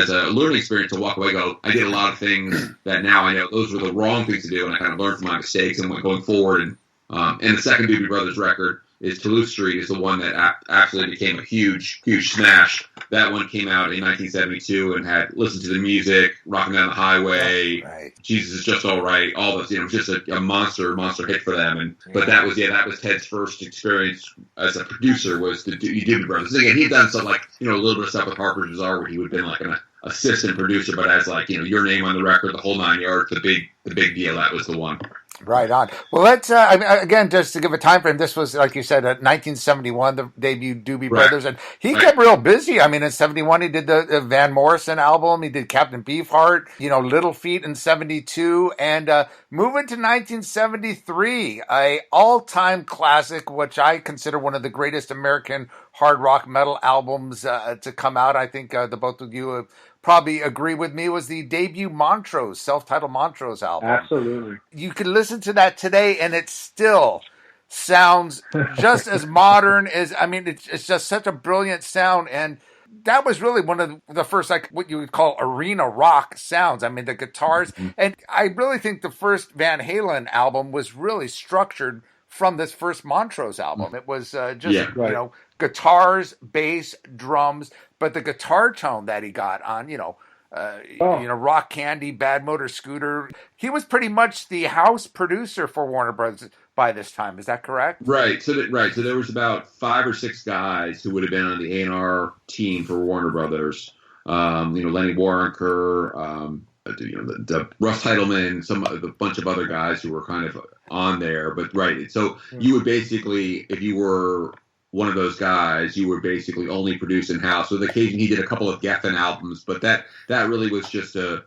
a learning experience to walk away, I did a lot of things that now I know those were the wrong things to do, and I kind of learned from my mistakes and went going forward. And the second Doobie Brothers record is Toulouse Street, is the one that absolutely became a huge, huge smash. That one came out in 1972 and had Listen to the Music, Rockin' Down the Highway, right. Jesus Is Just All Right, all those, just a monster hit for them. But that was Ted's first experience as a producer, was the Doobie Brothers. Again, he'd done some a little bit of stuff with Harper's Bazaar, where he would have been an assistant producer, but as your name on the record, the whole 9 yards, the big deal, that was the one. Right on. Well, let's again, just to give a time frame. This was, like you said, 1971, the debut Doobie Brothers, and he kept real busy. In 71, he did the Van Morrison album. He did Captain Beefheart, Little Feat in 72, and moving to 1973, a all-time classic, which I consider one of the greatest American hard rock metal albums to come out. I think the both of you probably agree with me, was the debut Montrose, self-titled Montrose album. Absolutely. You could listen to that today and it still sounds just as modern as, it's just such a brilliant sound. And that was really one of the first, what you would call arena rock sounds. The guitars. Mm-hmm. And I really think the first Van Halen album was really structured from this first Montrose album. It was guitars, bass, drums, but the guitar tone that he got on, Rock Candy, Bad Motor Scooter. He was pretty much the house producer for Warner Brothers by this time. Is that correct? Right. So there was about 5 or 6 guys who would have been on the A&R team for Warner Brothers. Lenny Waronker, the Russ Titleman, a bunch of other guys who were kind of on there. But right. So you would basically, if you were one of those guys, you were basically only produced in-house. With occasion, he did a couple of Geffen albums, but that really was just a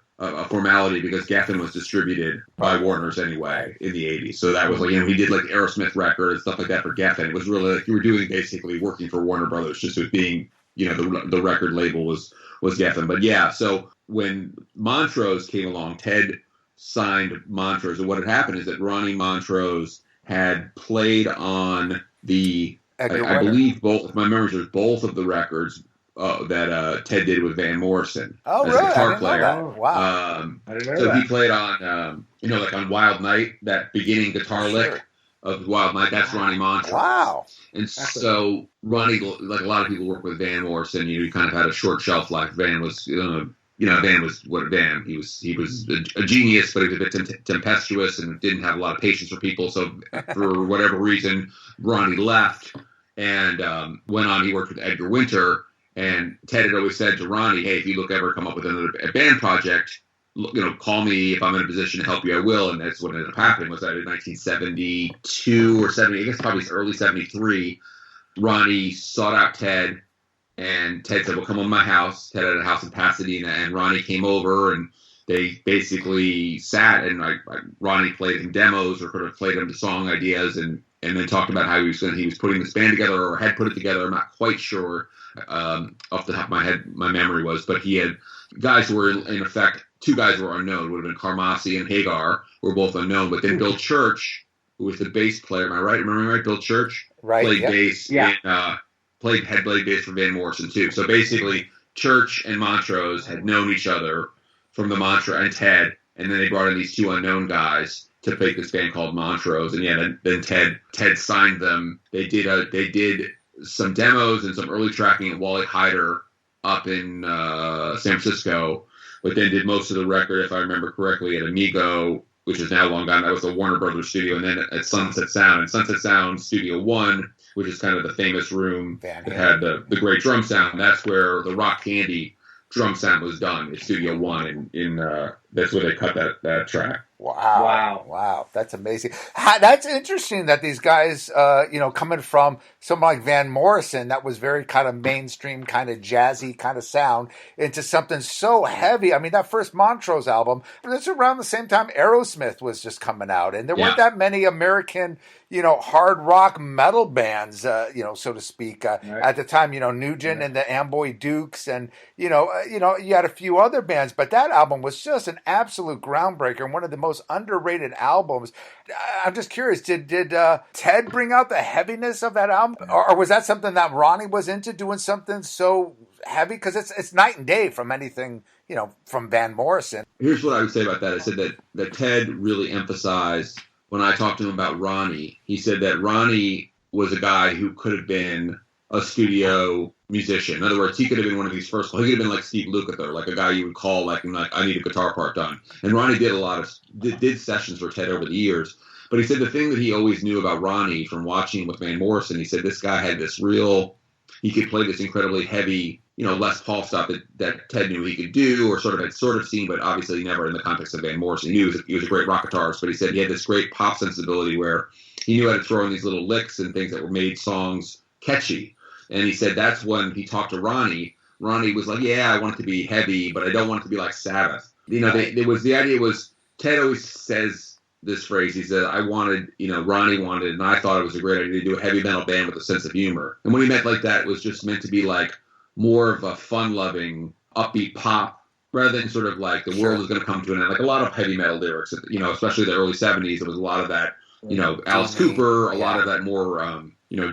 formality, because Geffen was distributed by Warner's anyway in the 80s. So that was he did Aerosmith record and stuff like that for Geffen. It was really you were doing basically working for Warner Brothers, just with being, the record label was Geffen. But yeah, so when Montrose came along, Ted signed Montrose. And what had happened is that Ronnie Montrose had played on the, I believe both, if my memory serves, both of the records that Ted did with Van Morrison as a guitar player. Wow. I didn't know so that. He played on, on Wild Night, that beginning guitar lick of Wild Night. That's Ronnie Montrose. Wow. And so Ronnie, like a lot of people work with Van Morrison, he kind of had a short shelf life. Van was, Van was what Van. He was a genius, but he was a bit tempestuous and didn't have a lot of patience for people. So for whatever reason, Ronnie left and went on. He worked with Edgar Winter, and Ted had always said to Ronnie, "Hey, if you ever come up with a band project, call me. If I'm in a position to help you, I will." And that's what ended up happening. Was that in 1972 or 70? I guess probably early 73. Ronnie sought out Ted, and Ted said, well, come on my house. Ted had a house in Pasadena, and Ronnie came over, and they basically sat, and Ronnie played him demos or sort of played him the song ideas, and then talked about how he was putting this band together or had put it together. I'm not quite sure off the top of my head, my memory was, but he had guys who were in effect, two guys who were unknown, would have been Carmassi and Hagar, were both unknown, but then Bill Church, who was the bass player, am I right? Remember right? Bill Church played bass had played bass for Van Morrison too. So basically, Church and Montrose had known each other from the Montrose and Ted, and then they brought in these two unknown guys to make this band called Montrose. And then Ted signed them. They did some demos and some early tracking at Wally Hyder up in San Francisco, but then did most of the record, if I remember correctly, at Amigo, which is now long gone. That was the Warner Brothers studio, and then at Sunset Sound. And Sunset Sound Studio 1, which is kind of the famous room that had the great drum sound, that's where the Rock Candy drum sound was done. It's Studio 1, in that's where they cut that track. Wow. That's amazing. That's interesting that these guys, coming from someone like Van Morrison, that was very kind of mainstream, kind of jazzy kind of sound, into something so heavy. I mean, that first Montrose album, that's around the same time Aerosmith was just coming out. And there weren't that many American, hard rock metal bands, so to speak, at the time, Nugent and the Amboy Dukes, and, you had a few other bands, but that album was just an absolute groundbreaker and one of the most underrated albums. I'm just curious, did Ted bring out the heaviness of that album, or was that something that Ronnie was into, doing something so heavy? Because it's night and day from anything, from Van Morrison. Here's what I would say about that. I said that Ted really emphasized, when I talked to him about Ronnie, he said that Ronnie was a guy who could have been a studio musician. In other words, he could have been one of these first. He could have been like Steve Lukather, like a guy you would call, like I need a guitar part done. And Ronnie did sessions for Ted over the years. But he said the thing that he always knew about Ronnie from watching him with Van Morrison, he said this guy had he could play this incredibly heavy, Les Paul stuff that Ted knew he could do, or had seen, but obviously never in the context of Van Morrison. He knew he was a great rock guitarist, but he said he had this great pop sensibility where he knew how to throw in these little licks and things that were made songs catchy. And he said that's when he talked to Ronnie. Ronnie was like, yeah, I want it to be heavy, but I don't want it to be like Sabbath. The idea was, Ted always says this phrase. He said, Ronnie wanted, and I thought it was a great idea to do a heavy metal band with a sense of humor. And when he meant like that, it was just meant to be like more of a fun-loving, upbeat pop, rather than sort of like the world is going to come to an end. Like a lot of heavy metal lyrics, especially the early 70s, there was a lot of that, Alice Cooper, a lot of that more,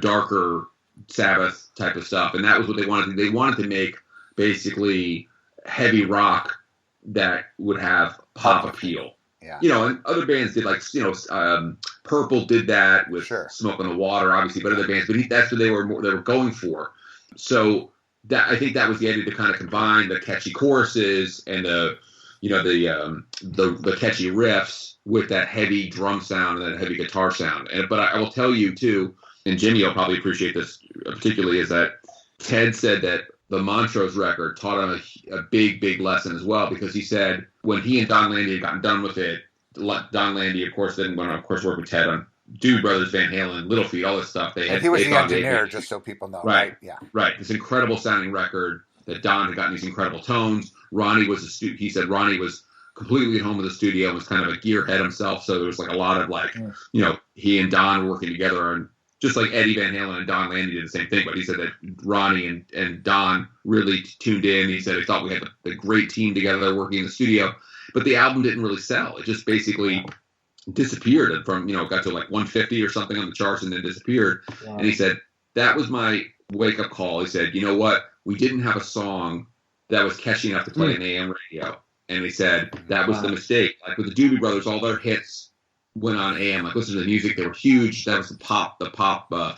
darker Sabbath type of stuff. And that was what they wanted to do. They wanted to make basically heavy rock that would have pop appeal. Yeah. And other bands did, like, Purple did that with Smoke on the Water, obviously, but other bands, but that's what they were going for. So that, I think that was the idea, to kind of combine the catchy choruses and the catchy riffs with that heavy drum sound and that heavy guitar sound. But I will tell you too, and Jimmy will probably appreciate this particularly, is that Ted said that the Montrose record taught him a big, big lesson as well, because he said when he and Don Landy had gotten done with it, Don Landy, of course, then went on, of course, work with Ted on Doobie Brothers, Van Halen, Little Feat, all this stuff. He was the engineer, just so people know. Right. Yeah. Right. This incredible sounding record that Don had gotten these incredible tones. Ronnie was he said Ronnie was completely at home in the studio and was kind of a gearhead himself. So there was like a lot of he and Don were working together, and just like Eddie Van Halen and Don Landy did the same thing. But he said that Ronnie and Don really tuned in. He said he thought we had a great team together working in the studio, but the album didn't really sell. It just basically disappeared from, got to like 150 or something on the charts and then disappeared. Wow. And he said, that was my wake up call. He said, you know what? We didn't have a song that was catchy enough to play on AM radio. And he said, that was the mistake. Like with the Doobie Brothers, all their hits went on AM. Like, listen to the music. They were huge. That was the pop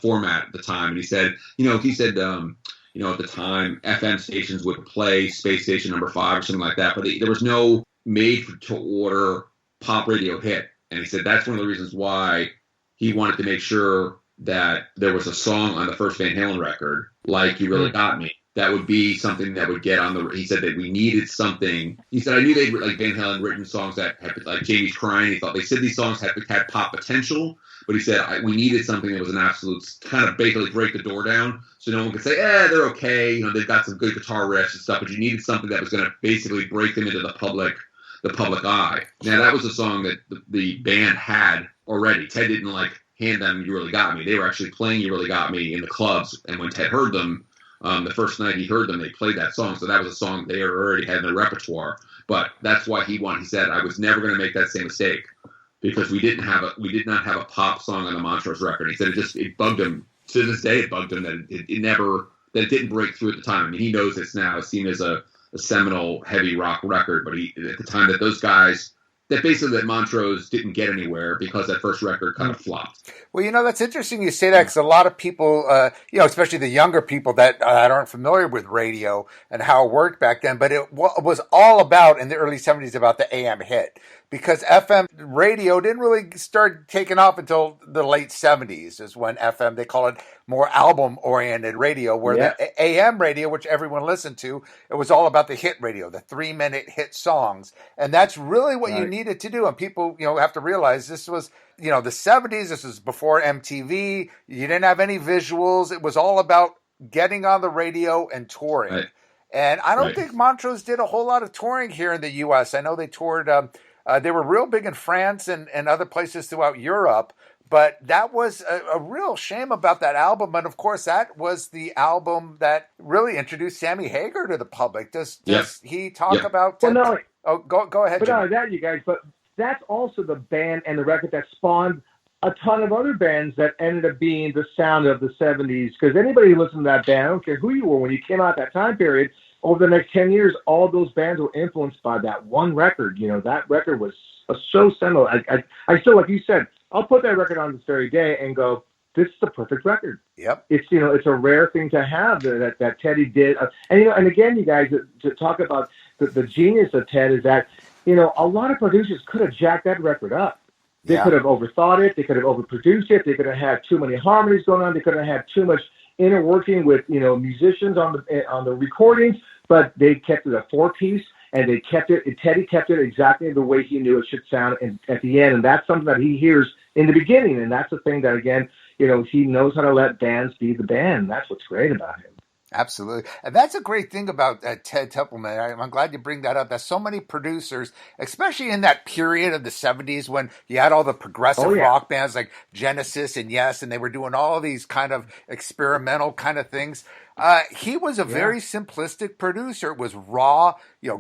format at the time. And he said, at the time, FM stations would play Space Station number 5 or something like that. But there was no made to order pop radio hit. And he said that's one of the reasons why he wanted to make sure that there was a song on the first Van Halen record, like You Really Got Me, that would be something that would get on the. He said that we needed something. He said I knew they'd like Van Halen written songs that had like Jamie's Crying. He thought they said these songs had pop potential, but he said we needed something that was an absolute kind of basically break the door down, so no one could say, they're okay. You know, they've got some good guitar riffs and stuff, but you needed something that was going to basically break them into the public eye. Now that was a song that the band had already. Ted didn't like hand them You Really Got Me. They were actually playing You Really Got Me in the clubs, and when Ted heard them. The first night he heard them, they played that song. So that was a song they already had in their repertoire. But that's why he said, I was never going to make that same mistake because we did not have a pop song on the Montrose record. He said it bugged him. To this day, it bugged him that it didn't break through at the time. I mean, he knows it's now seen as a seminal heavy rock record. But at the time that those guys, that Montrose didn't get anywhere because that first record kind of flopped. Well, that's interesting you say that because a lot of people, especially the younger people that aren't familiar with radio and how it worked back then, but it was all about, in the early 70s, about the AM hit. Because FM radio didn't really start taking off until the late 70s is when FM, they call it more album-oriented radio, where the AM radio, which everyone listened to, it was all about the hit radio, the 3-minute hit songs. And that's really what you needed to do. And people, have to realize this was, the 70s, this was before MTV. You didn't have any visuals. It was all about getting on the radio and touring. Right. And I don't think Montrose did a whole lot of touring here in the U.S. I know they toured... they were real big in France and other places throughout Europe, but that was a real shame about that album. And of course, that was the album that really introduced Sammy Hagar to the public. Does he talk about? Well, no. Go ahead. But not that, you guys. But that's also the band and the record that spawned a ton of other bands that ended up being the sound of the '70s. Because anybody who listened to that band, I don't care who you were when you came out that time period. Over the next 10 years, all those bands were influenced by that one record. That record was so seminal. I still, like you said, I'll put that record on this very day and go, this is the perfect record. Yep. It's, it's a rare thing to have that Teddy did. And again, you guys, to talk about the genius of Ted is that, a lot of producers could have jacked that record up. They could have overthought it. They could have overproduced it. They could have had too many harmonies going on. They could have had too much inner working with, musicians on the recordings. But they kept it a 4-piece, and Teddy kept it exactly the way he knew it should sound at the end. And that's something that he hears in the beginning. And that's the thing that, again, he knows how to let bands be the band. That's what's great about him. Absolutely. And that's a great thing about Ted Templeman. I'm glad you bring that up. There's so many producers, especially in that period of the 70s when you had all the progressive rock bands like Genesis and Yes, and they were doing all of these kind of experimental kind of things. He was a very simplistic producer. It was raw,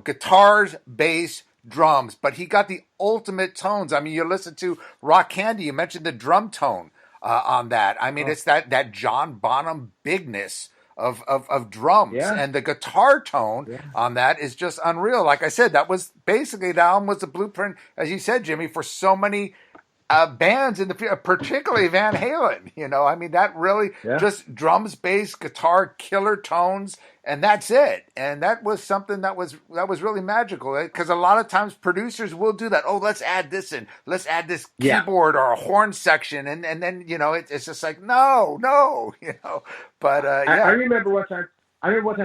guitars, bass, drums, but he got the ultimate tones. I mean, you listen to Rock Candy, you mentioned the drum tone on that. I mean, it's that John Bonham bigness of drums, and the guitar tone on that is just unreal. Like I said, that was basically, the album was the blueprint, as you said, Jimmy, for so many bands in the field, particularly Van Halen. I mean, that really just drums, bass, guitar, killer tones, and that's it. And that was something that was really magical, because a lot of times producers will do that. Oh, let's add this in. Let's add this keyboard or a horn section, and then it's just like no. But I remember one time.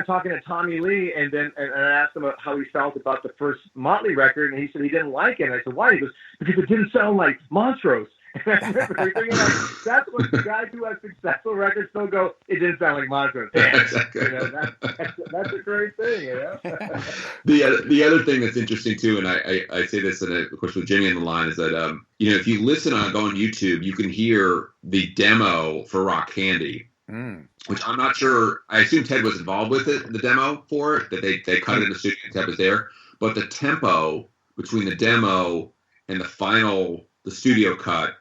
Talking to Tommy Lee, and I asked him how he felt about the first Motley record, and he said he didn't like it. And I said, why? He goes, because it didn't sound like Montrose. And I remember thinking, that's what the guys who have successful records still go, it didn't sound like Montrose. Exactly. That's a great thing, The other thing that's interesting too, and I say this, and of course with Jimmy on the line, is that if you listen go on YouTube, you can hear the demo for Rock Candy. Which I'm not sure. I assume Ted was involved with it, the demo for it, that they cut it in the studio and Ted was there. But the tempo between the demo and the studio cut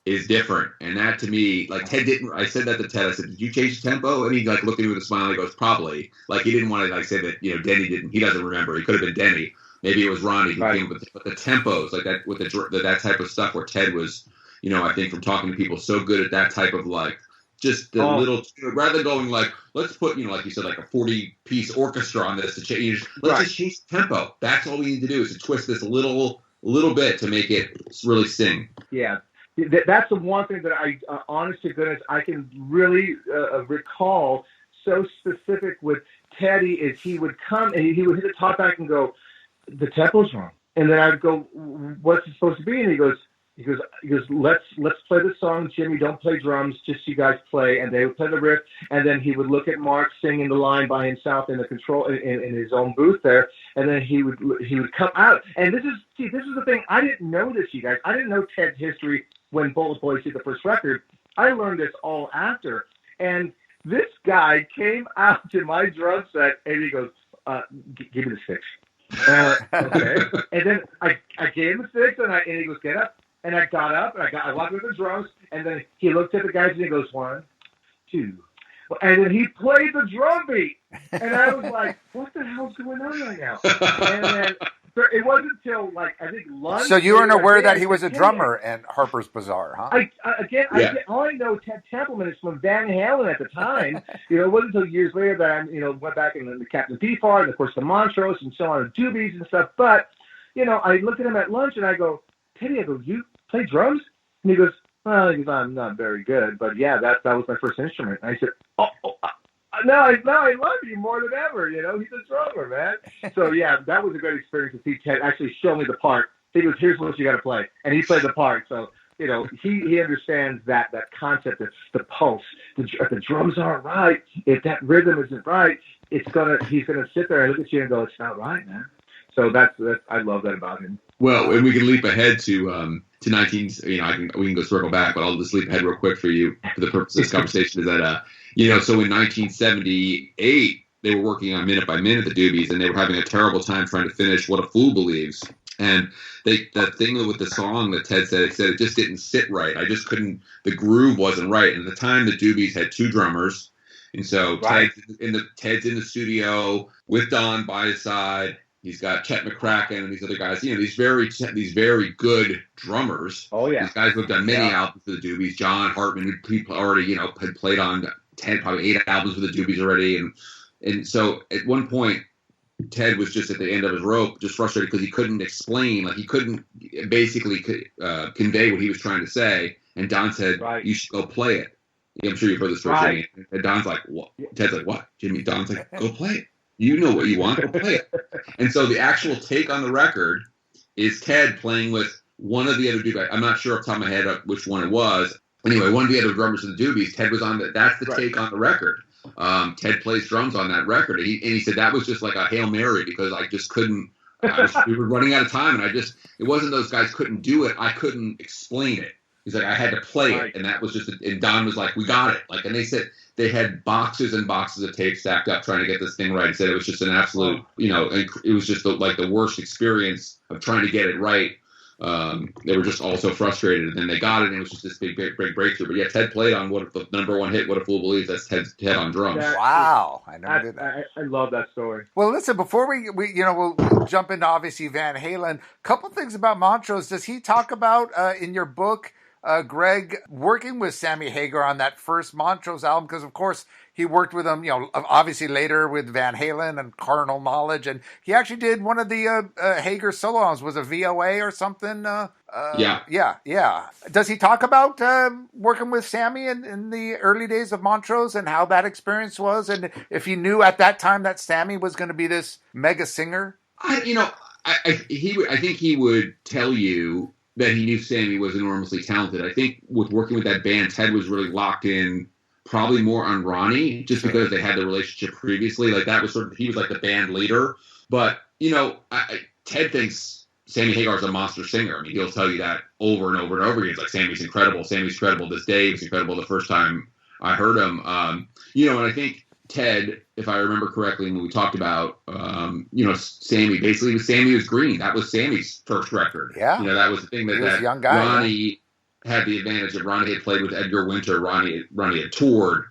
is different. And that to me, like Ted didn't, I said that to Ted, I said, did you change the tempo? And he looked at me with a smile and he goes, probably. Like he didn't want to say that, Denny didn't, he doesn't remember. It could have been Denny. Maybe it was Ronnie who came with it. But the tempos, like that, with that type of stuff where Ted was, I think from talking to people, so good at that type of just the little, rather than going let's put, like you said, like a 40-piece orchestra on this to change. Let's just change the tempo. That's all we need to do is to twist this a little bit to make it really sing. Yeah. That's the one thing that I, honest to goodness, I can really recall so specific with Teddy is he would come and he would hit the top back and go, the tempo's wrong. And then I'd go, what's it supposed to be? And he goes, let's play the song. Jimmy, don't play drums, just you guys play. And they would play the riff. And then he would look at Mark singing the line by himself in the control in his own booth there. And then he would come out. And this is the thing. I didn't know this, you guys. I didn't know Ted's history when Bullet Boys did the first record. I learned this all after. And this guy came out to my drum set and he goes, give me the sticks. Okay. And then I gave him the sticks and he goes, get up. And I got up and I walked with the drums and then he looked at the guys and he goes, 1, 2. And then he played the drum beat. And I was like, what the hell's going on right now? And then it wasn't until I think lunch. So you weren't aware that he was a drummer in Harper's Bazaar, huh? All I know Ted Templeman is from Van Halen at the time. It wasn't until years later that I went back in the Captain Beefheart and of course the Montrose and so on, and Doobies and stuff. But I looked at him at lunch and I go, Teddy, I go, you play drums? And he goes, well, I'm not very good, but yeah, that was my first instrument. And I said, no, I love you more than ever. He's a drummer, man. So yeah, that was a great experience to see Ted actually show me the part. He goes, here's what you got to play, and he played the part. So he understands that concept of the pulse. If the drums aren't right, if that rhythm isn't right, he's gonna sit there and look at you and go, it's not right, man. So that's I love that about him. Well, and we can leap ahead to 19. We can go circle back, but I'll just leap ahead real quick for you for the purpose of this conversation. Is that so in 1978 they were working on Minute by Minute, the Doobies, and they were having a terrible time trying to finish What a Fool Believes. And the thing with the song that Ted said it just didn't sit right. I just couldn't. The groove wasn't right. And at the time, the Doobies had 2 drummers, and so right. Ted's in the studio with Don by his side. He's got Chet McCracken and these other guys. These very good drummers. Oh yeah, these guys who have done many albums for the Doobies. John Hartman, who already had played on 10, probably 8 albums with the Doobies already, and so at one point. Ted was just at the end of his rope, just frustrated because he couldn't explain, he couldn't basically convey what he was trying to say. And Don said, You should go play it. I'm sure you've heard this story, Jimmy. And Don's like, what? Ted's like, what? Jimmy, Don's like, go play it. You know what you want, go play it. And so the actual take on the record is Ted playing with one of the other Doobies. I'm not sure off the top of my head which one it was. Anyway, one of the other drummers of the Doobies, Ted was on that's the take on the record. Ted plays drums on that record, and he said that was just like a Hail Mary because I just couldn't. We were running out of time, and it wasn't those guys couldn't do it. I couldn't explain it. He's like, I had to play it, and that was just. And Don was like, we got it. And they said they had boxes and boxes of tape stacked up trying to get this thing right. And said it was just an absolute, it was just the worst experience of trying to get it right. They were just all so frustrated, and then they got it, and it was just this big breakthrough. But yeah, Ted played on the number 1 hit, What a Fool Believes. That's Ted on drums. Wow, I never did that. I love that story. Well, listen, before we we'll jump into obviously Van Halen. Couple things about Montrose. Does he talk about in your book, Greg, working with Sammy Hagar on that first Montrose album? Because of course he worked with him, obviously later with Van Halen and Carnal Knowledge, and he actually did one of the Hagar solo albums. Was a VOA or something? Yeah. Does he talk about working with Sammy in the early days of Montrose and how that experience was, and if he knew at that time that Sammy was going to be this mega singer? I think he would tell you that he knew Sammy was enormously talented. I think with working with that band, Ted was really locked in. Probably more on Ronnie, just because they had the relationship previously. That was he was like the band leader. But, Ted thinks Sammy Hagar's a monster singer. I mean, he'll tell you that over and over and over again. It's like, Sammy's incredible. Sammy's incredible this day. He was incredible the first time I heard him. And I think Ted, if I remember correctly, when we talked about, Sammy was green. That was Sammy's first record. Yeah. That was the thing that a young guy, Ronnie had the advantage that Ronnie had played with Edgar Winter. Ronnie had toured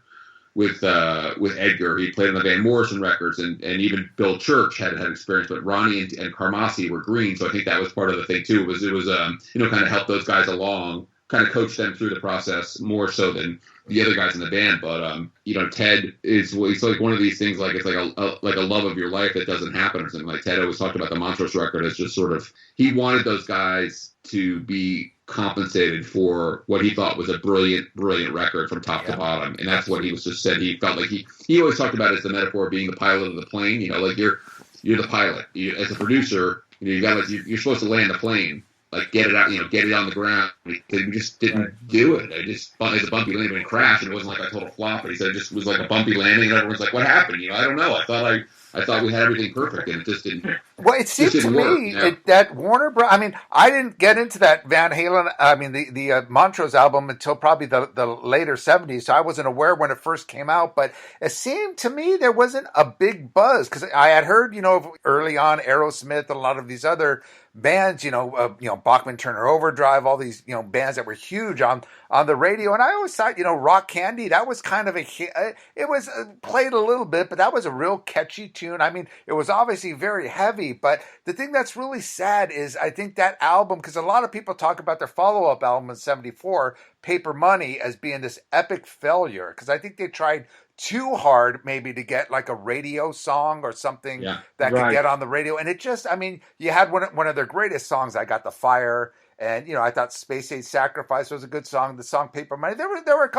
with Edgar. He played on the Van Morrison records, and even Bill Church had experience. But Ronnie and Carmassi were green, so I think that was part of the thing too. It was kind of help those guys along, kind of coach them through the process more so than the other guys in the band. But Ted it's like one of these things, like it's like a love of your life that doesn't happen or something. Like Ted always talked about the Montrose record as just sort of, he wanted those guys to be compensated for what he thought was a brilliant record from top to bottom, and that's what he was just said. He felt like he always talked about it as the metaphor of being the pilot of the plane. Like you're the pilot. As a producer, you got you're supposed to land the plane. Like get it out, get it on the ground. We just didn't do it. It's a bumpy landing and crash, and it wasn't like a total flop. But he said it just was like a bumpy landing, and everyone's like, "What happened?" I don't know. I thought we had everything perfect, and it just didn't. Well, it seemed to me that Warner Bros. I mean, I didn't get into that Van Halen. I mean, the Montrose album until probably the later '70s. So I wasn't aware when it first came out. But it seemed to me there wasn't a big buzz because I had heard, early on Aerosmith and a lot of these other bands, Bachman Turner Overdrive, all these, bands that were huge on the radio. And I always thought, Rock Candy, that was kind of it was played a little bit, but that was a real catchy tune. I mean, it was obviously very heavy, but the thing that's really sad is I think that album, because a lot of people talk about their follow-up album in '74, Paper Money, as being this epic failure, because I think they tried too hard maybe to get like a radio song or something that could get on the radio. And it just, I mean, you had one of their greatest songs, I Got the Fire. And, I thought Space Age Sacrifice was a good song. The song Paper Money, there were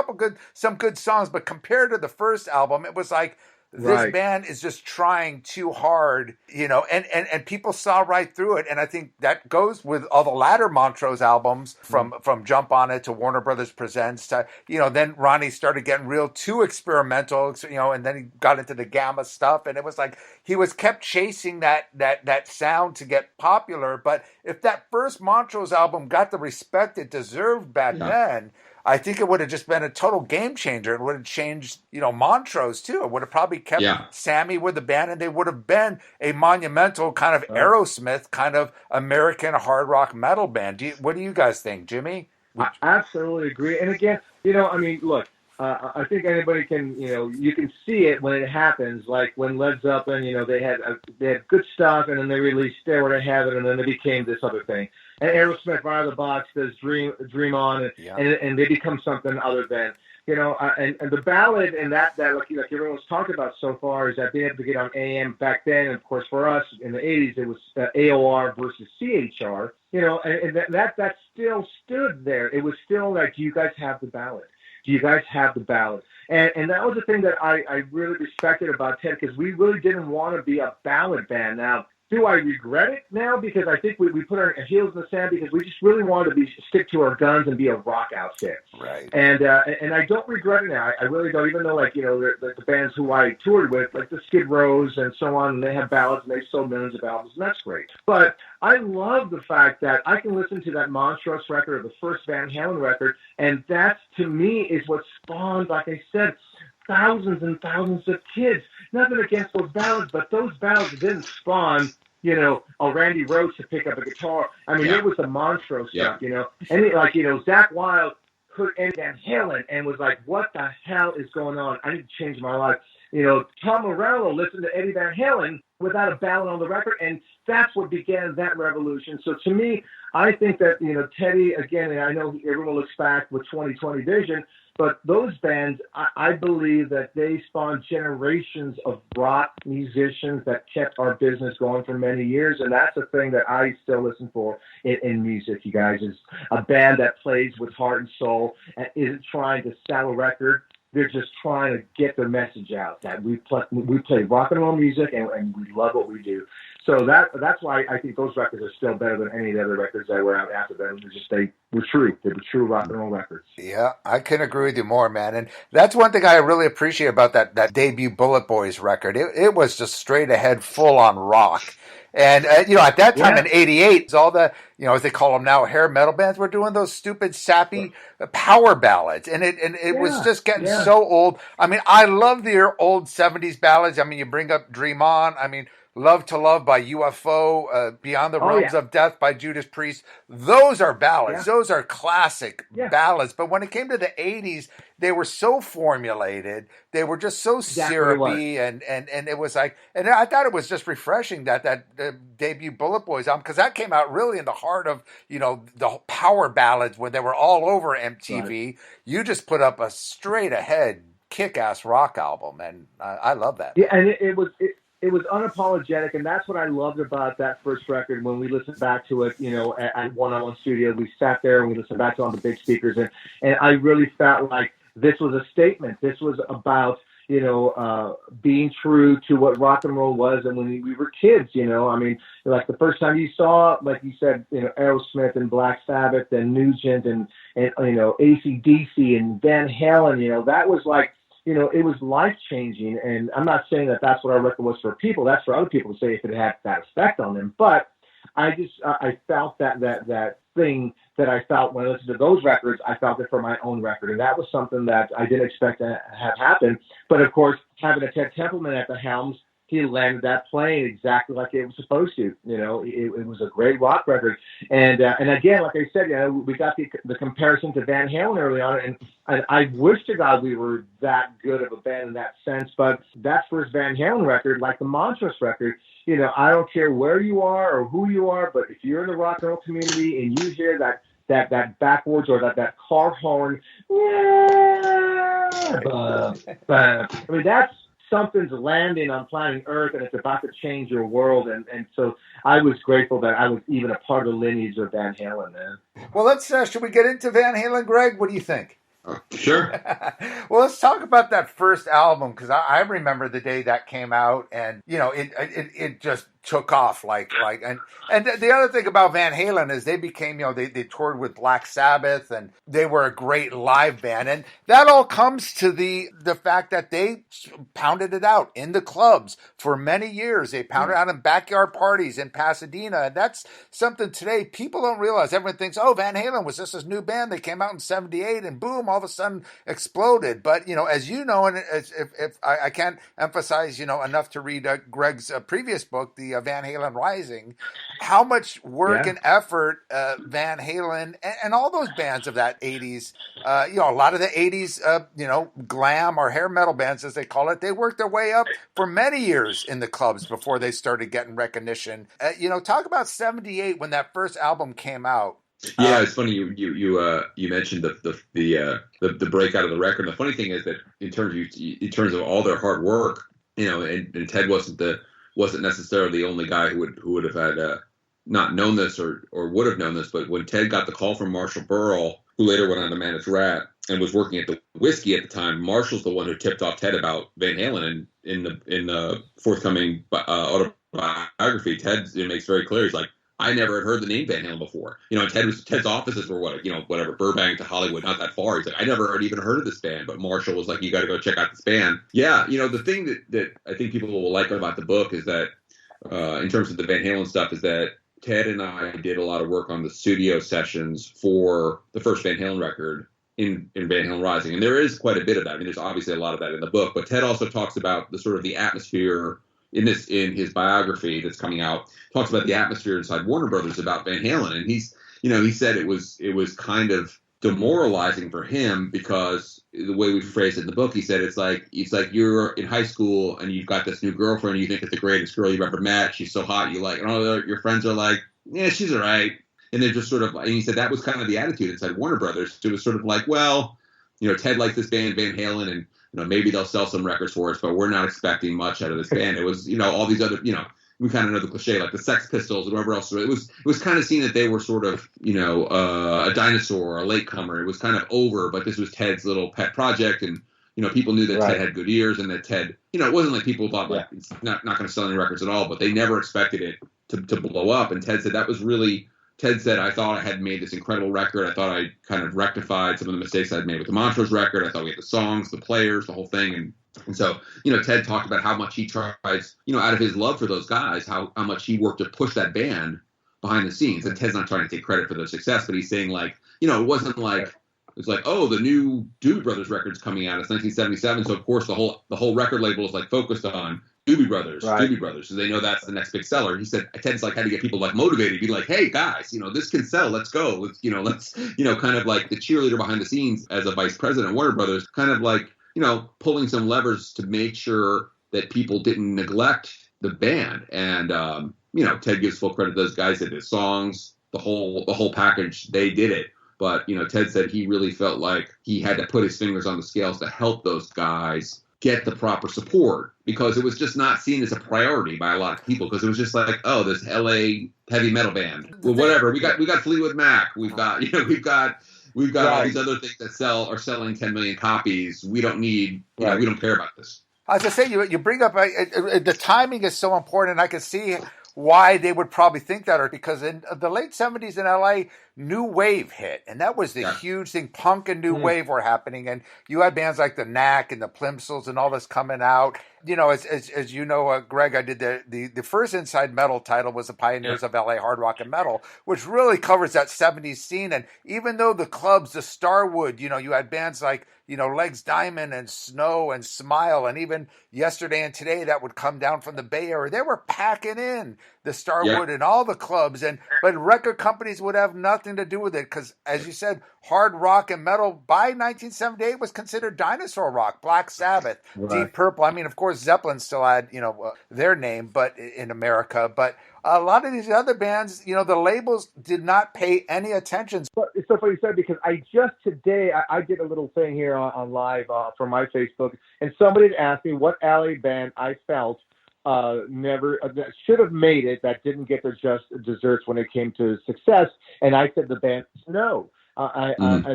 some good songs, but compared to the first album, it was like, this band is just trying too hard, and people saw right through it. And I think that goes with all the latter Montrose albums from Jump On It to Warner Brothers Presents to, then Ronnie started getting real too experimental, and then he got into the Gamma stuff. And it was like he was kept chasing that sound to get popular. But if that first Montrose album got the respect it deserved back then, I think it would have just been a total game changer. It would have changed, Montrose too. It would have probably kept Sammy with the band, and they would have been a monumental kind of Aerosmith kind of American hard rock metal band. What do you guys think, Jimmy? I absolutely agree. And again, look, I think anybody can, you can see it when it happens. Like when Led Zeppelin, they had good stuff, and then they released Stairway to Heaven, and then they became this other thing. And Aerosmith right out of the box does Dream On, and they become something other than, and the ballad and that like everyone's talked about so far is that being able to get on AM back then. And of course, for us in the '80s, it was AOR versus CHR. And that still stood there. It was still like, do you guys have the ballad? Do you guys have the ballad? And that was the thing that I really respected about Ted, because we really didn't want to be a ballad band. Now, do I regret it now? Because I think we put our heels in the sand because we just really wanted to stick to our guns and be a rock outfit. Right. And I don't regret it now. I really don't, even though the bands who I toured with, like the Skid Rows and so on, and they have ballads and they sold millions of albums, and that's great. But I love the fact that I can listen to that Montrose record or the first Van Halen record, and that to me is what spawned, like I said, thousands and thousands of kids. Nothing against those ballads, but those ballads didn't spawn, a Randy Rhoads to pick up a guitar. I mean, it was the Montrose stuff, And Zach Wilde heard Eddie Van Halen and was like, what the hell is going on? I need to change my life. Tom Morello listened to Eddie Van Halen without a ballad on the record, and that's what began that revolution. So to me, I think that, Teddy, again, and I know everyone looks back with 2020 vision, but those bands, I believe that they spawned generations of rock musicians that kept our business going for many years. And that's the thing that I still listen for in music, you guys, is a band that plays with heart and soul and isn't trying to sell a record. They're just trying to get their message out that we play rock and roll music and we love what we do. So that's why I think those records are still better than any of the other records that were out after them. They were true. They were true rock and roll records. Yeah, I couldn't agree with you more, man. And that's one thing I really appreciate about that debut Bullet Boys record. It was just straight ahead, full on rock. And, at that time in '88, all the, as they call them now, hair metal bands were doing those stupid, sappy power ballads. And it was just getting so old. I mean, I love the old '70s ballads. I mean, you bring up Dream On. I mean, Love to Love by UFO, Beyond the Realms of Death by Judas Priest. Those are ballads. Those are classic ballads. But when it came to the 80s, they were so formulated. They were just so syrupy, and it was like, and I thought it was just refreshing that debut Bullet Boys album, because that came out really in the heart of, you know, the power ballads when they were all over MTV. Right. You just put up a straight ahead kick-ass rock album, and I love that. Yeah, and it was unapologetic, and that's what I loved about that first record. When we listened back to it, you know, at One-on-One Studio, we sat there and we listened back to it on the big speakers, and I really felt like this was a statement. This was about, you know, being true to what rock and roll was, and when we were kids, you know, I mean, like the first time you saw, like you said, you know, Aerosmith and Black Sabbath and Nugent and you know, AC/DC and Van Halen, you know, that was like, you know, it was life-changing. And I'm not saying that that's what our record was for people. That's for other people to say if it had that effect on them. But I felt that thing that I felt when I listened to those records, I felt it for my own record. And that was something that I didn't expect to have happen. But, of course, having a Ted Templeman at the helms, he landed that plane exactly like it was supposed to. You know, it was a great rock record. And again, like I said, you know, we got the comparison to Van Halen early on, and I wish to God we were that good of a band in that sense. But that first Van Halen record, like the Montrose record, you know, I don't care where you are or who you are, but if you're in the rock and roll community and you hear that backwards or that car horn, I mean, that's something's landing on planet Earth, and it's about to change your world. And so I was grateful that I was even a part of the lineage of Van Halen, man. Well, let's should we get into Van Halen, Greg? What do you think? Sure. Well, let's talk about that first album, because I remember the day that came out, and you know, it just took off like and the other thing about Van Halen is they became, you know, they toured with Black Sabbath, and they were a great live band, and that all comes to the fact that they pounded it out in the clubs for many years. They pounded out in backyard parties in Pasadena, and that's something today people don't realize. Everyone thinks, oh, Van Halen was just this new band, they came out in '78 and boom, all of a sudden exploded. But you know, as you know, and if I can't emphasize, you know, enough to read Greg's previous book, the Van Halen Rising, how much work and effort Van Halen and all those bands of that 80s, you know, a lot of the 80s, you know, glam or hair metal bands, as they call it, they worked their way up for many years in the clubs before they started getting recognition. You know, talk about '78 when that first album came out. Yeah, it's funny you mentioned the breakout of the record. The funny thing is that in terms of all their hard work, you know, and Ted wasn't necessarily the only guy who would have had not known this or would have known this, but when Ted got the call from Marshall Burrell, who later went on to manage Rat and was working at the Whiskey at the time, Marshall's the one who tipped off Ted about Van Halen, and in the forthcoming autobiography, Ted makes very clear, he's like, I never had heard the name Van Halen before. You know, and Ted's offices were whatever, Burbank to Hollywood, not that far. He's like, I never had even heard of this band, but Marshall was like, you got to go check out this band. Yeah, you know, the thing that I think people will like about the book is that, in terms of the Van Halen stuff, is that Ted and I did a lot of work on the studio sessions for the first Van Halen record in Van Halen Rising, and there is quite a bit of that. I mean, there's obviously a lot of that in the book, but Ted also talks about the sort of the atmosphere in his biography that's coming out, talks about the atmosphere inside Warner Brothers about Van Halen. And he said it was kind of demoralizing for him because the way we phrased it in the book, he said, it's like you're in high school and you've got this new girlfriend, you think it's the greatest girl you've ever met. She's so hot. You like, and all your friends are like, yeah, she's all right. And they're just sort of, and he said that was kind of the attitude inside Warner Brothers. It was sort of like, well, you know, Ted likes this band, Van Halen, and you know, maybe they'll sell some records for us, but we're not expecting much out of this band. It was, you know, all these other, you know, we kind of know the cliche, like the Sex Pistols and whoever else. It was kind of seen that they were sort of, you know, a dinosaur, a latecomer. It was kind of over, but this was Ted's little pet project, and you know, people knew that Ted had good ears, and that Ted, you know, it wasn't like people thought like it's not going to sell any records at all, but they never expected it to blow up. And Ted said that was really. Ted said, I thought I had made this incredible record. I thought I kind of rectified some of the mistakes I'd made with the Montrose record. I thought we had the songs, the players, the whole thing. And so, you know, Ted talked about how much he tries, you know, out of his love for those guys, how much he worked to push that band behind the scenes. And Ted's not trying to take credit for their success, but he's saying, like, you know, it wasn't like, it's like, oh, the new Doobie Brothers record's coming out. It's 1977. So, of course, the whole record label is, like, focused on Doobie Brothers, Right. Doobie Brothers. So they know that's the next big seller. He said, Ted's like, how to get people like motivated. Be like, hey guys, this can sell. Let's go. Let's kind of like the cheerleader behind the scenes as a vice president at Warner Brothers, kind of like, pulling some levers to make sure that people didn't neglect the band. And, Ted gives full credit to those guys that did songs, the whole package. They did it. But, Ted said he really felt like he had to put his fingers on the scales to help those guys get the proper support, because it was just not seen as a priority by a lot of people, because it was just like, oh, this LA heavy metal band. Well, whatever. We got Fleetwood Mac. We've got all these other things that are selling 10 million copies. We don't need, we don't care about this. As I say, you bring up the timing is so important. I can see why they would probably think that, or because in the late 70s in LA, new wave hit, and that was the huge thing. Punk and new wave were happening, and you had bands like the Knack and the Plimsolls and all this coming out. As you know, Greg, I did the first Inside Metal title was the Pioneers of LA Hard Rock and Metal, which really covers that 70s scene. And even though the clubs, the Starwood, you had bands like Legs Diamond and Snow and Smile, and even Yesterday and Today that would come down from the Bay Area, they were packing in the Starwood and all the clubs, but record companies would have nothing to do with it, because, as you said, hard rock and metal by 1978 was considered dinosaur rock. Black Sabbath, Deep Purple. I mean, of course, Zeppelin still had their name, but in America, but a lot of these other bands, the labels did not pay any attention. It's so funny you said, because I just today I did a little thing here on live for my Facebook, and somebody had asked me what LA band I felt that should have made it, that didn't get their just desserts when it came to success, and I said the band Snow. I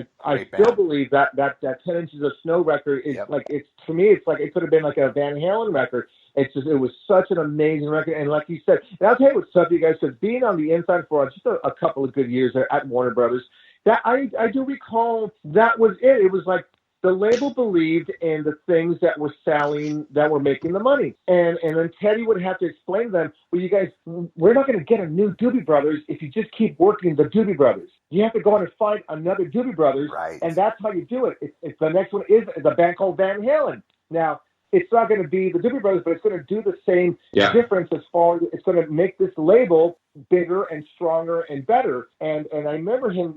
still believe that 10 Inches of Snow record is like, it's, to me, it's like it could have been like a Van Halen record. It was such an amazing record, and like you said, and I'll tell you what's up, you guys, because being on the inside for just a couple of good years at Warner Brothers, that I do recall that was it. It was like the label believed in the things that were selling, that were making the money. And then Teddy would have to explain to them, well, you guys, we're not going to get a new Doobie Brothers if you just keep working the Doobie Brothers. You have to go on and find another Doobie Brothers, and that's how you do it. It's the next one is a band called Van Halen. Now, it's not going to be the Doobie Brothers, but it's going to do the same difference as far as it's going to make this label bigger and stronger and better. And I remember him,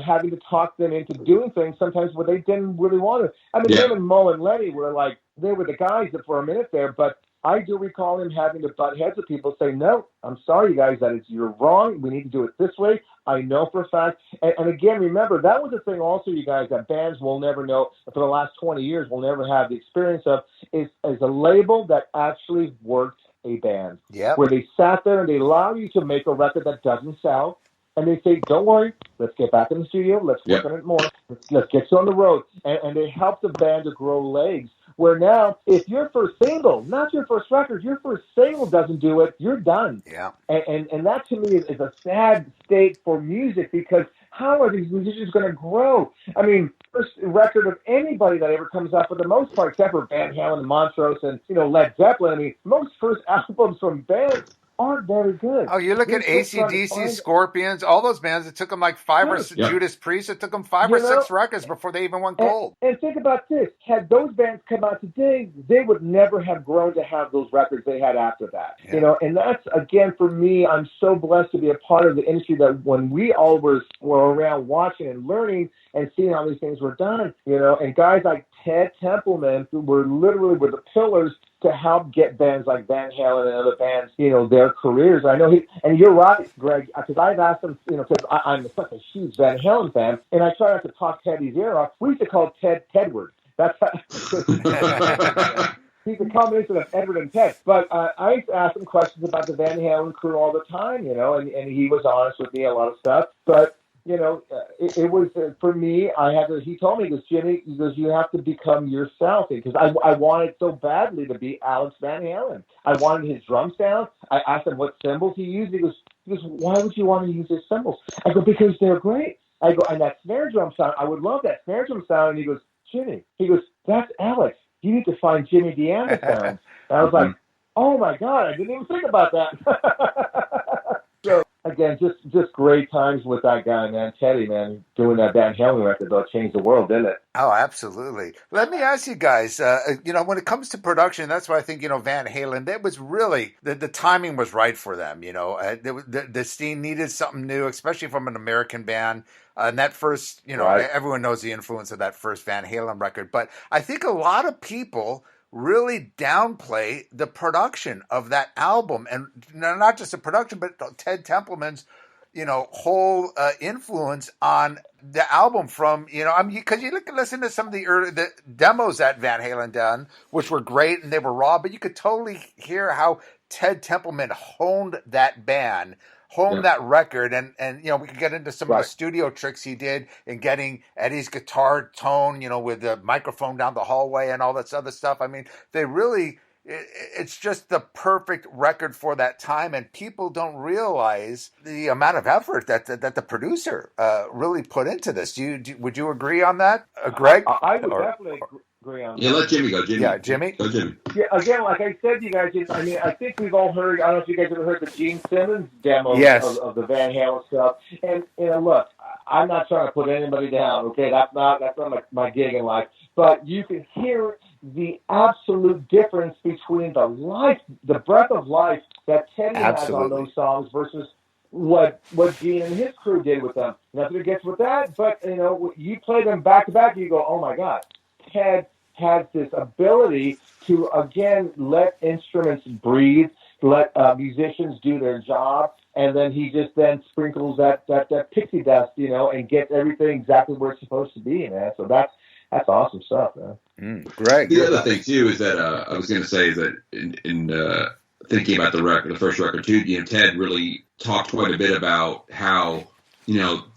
having to talk them into doing things sometimes where they didn't really want to. I mean, him and Mo and Lenny were like, they were the guys for a minute there, but I do recall him having to butt heads with people, say, no, I'm sorry, you guys, you're wrong. We need to do it this way. I know for a fact. And again, remember, that was the thing also, you guys, that bands will never know, for the last 20 years, will never have the experience of, is a label that actually worked a band. Where they sat there and they allow you to make a record that doesn't sell. And they say, don't worry, let's get back in the studio. Let's work on it more. Let's get you on the road. And they help the band to grow legs. Where now, if your first single, not your first record, your first single doesn't do it, you're done. And that to me is a sad state for music, because how are these musicians going to grow? I mean, first record of anybody that ever comes out, for the most part, except for Van Halen and Montrose and Led Zeppelin, I mean, most first albums from bands aren't very good. Oh, you look at AC/DC, Scorpions, all those bands, it took them like five or Judas Priest, it took them five or six records before they even went gold. And think about this. Had those bands come out today, they would never have grown to have those records they had after that. And that's, again, for me, I'm so blessed to be a part of the industry that when we all were around watching and learning and seeing how these things were done, and guys like Ted Templeman, who were literally the pillars to help get bands like Van Halen and other bands, their careers. I know and you're right, Greg, because I've asked him, because I'm such a huge Van Halen fan, and I try not to talk Teddy's ear off. We used to call Ted Tedward. That's he's a combination of Edward and Ted. But I used to ask him questions about the Van Halen crew all the time, and he was honest with me a lot of stuff. But it was, for me, he told me, he goes, Jimmy, you have to become yourself. Because I wanted so badly to be Alex Van Halen. I wanted his drum sound. I asked him what cymbals he used. He goes, why would you want to use his cymbals? I go, because they're great. I go, and that snare drum sound, I would love that snare drum sound. And he goes, Jimmy, that's Alex. You need to find Jimmy Deanna sound. And I was like, oh my God, I didn't even think about that. again, just great times with that guy, man. Teddy, man, doing that Van Halen record, though, changed the world, didn't it? Oh, absolutely. Let me ask you guys, when it comes to production, that's why I think, Van Halen, that was really, the timing was right for them, the scene needed something new, especially from an American band. And that first, Right. everyone knows the influence of that first Van Halen record. But I think a lot of people really downplay the production of that album. And not just the production, but Ted Templeman's whole influence on the album from, because you listen to some of the demos that Van Halen done, which were great and they were raw, but you could totally hear how Ted Templeman honed that band, that record, and we could get into some of the studio tricks he did in getting Eddie's guitar tone, with the microphone down the hallway and all this other stuff. I mean, they really, it's just the perfect record for that time, and people don't realize the amount of effort that the producer really put into this. Would you agree on that, Greg? I would definitely agree on that. Yeah, let Jimmy go. Jimmy. Yeah, Jimmy. Go, Jimmy. Yeah, again, like I said, you guys, I mean, I think we've all heard, I don't know if you guys ever heard the Gene Simmons demo of the Van Halen stuff. And, look, I'm not trying to put anybody down, okay? That's not my gig in life. But you can hear the absolute difference between the breath of life that Teddy has on those songs versus what Gene and his crew did with them. Nothing against with that, but, you play them back to back, you go, oh, my God, Ted has this ability to, again, let instruments breathe, let musicians do their job, and then he just then sprinkles that pixie dust, and gets everything exactly where it's supposed to be, man. So that's awesome stuff, man. Greg. The other thing too is that I was going to say is that in thinking about the first record too, Ted really talked quite a bit about how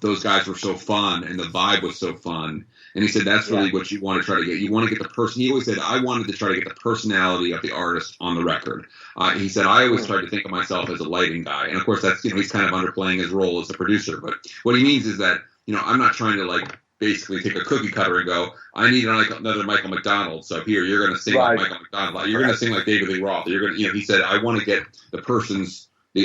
those guys were so fun and the vibe was so fun. And he said that's really what you want to try to get. You want to get the person. He always said, I wanted to try to get the personality of the artist on the record. He said, I always tried to think of myself as a lighting guy. And, of course, that's he's kind of underplaying his role as a producer. But what he means is that, I'm not trying to, basically take a cookie cutter and go, I need another Michael McDonald. So here, you're going to sing like Michael McDonald. You're going to sing like David Lee Roth. You're going to, he said, I want to get the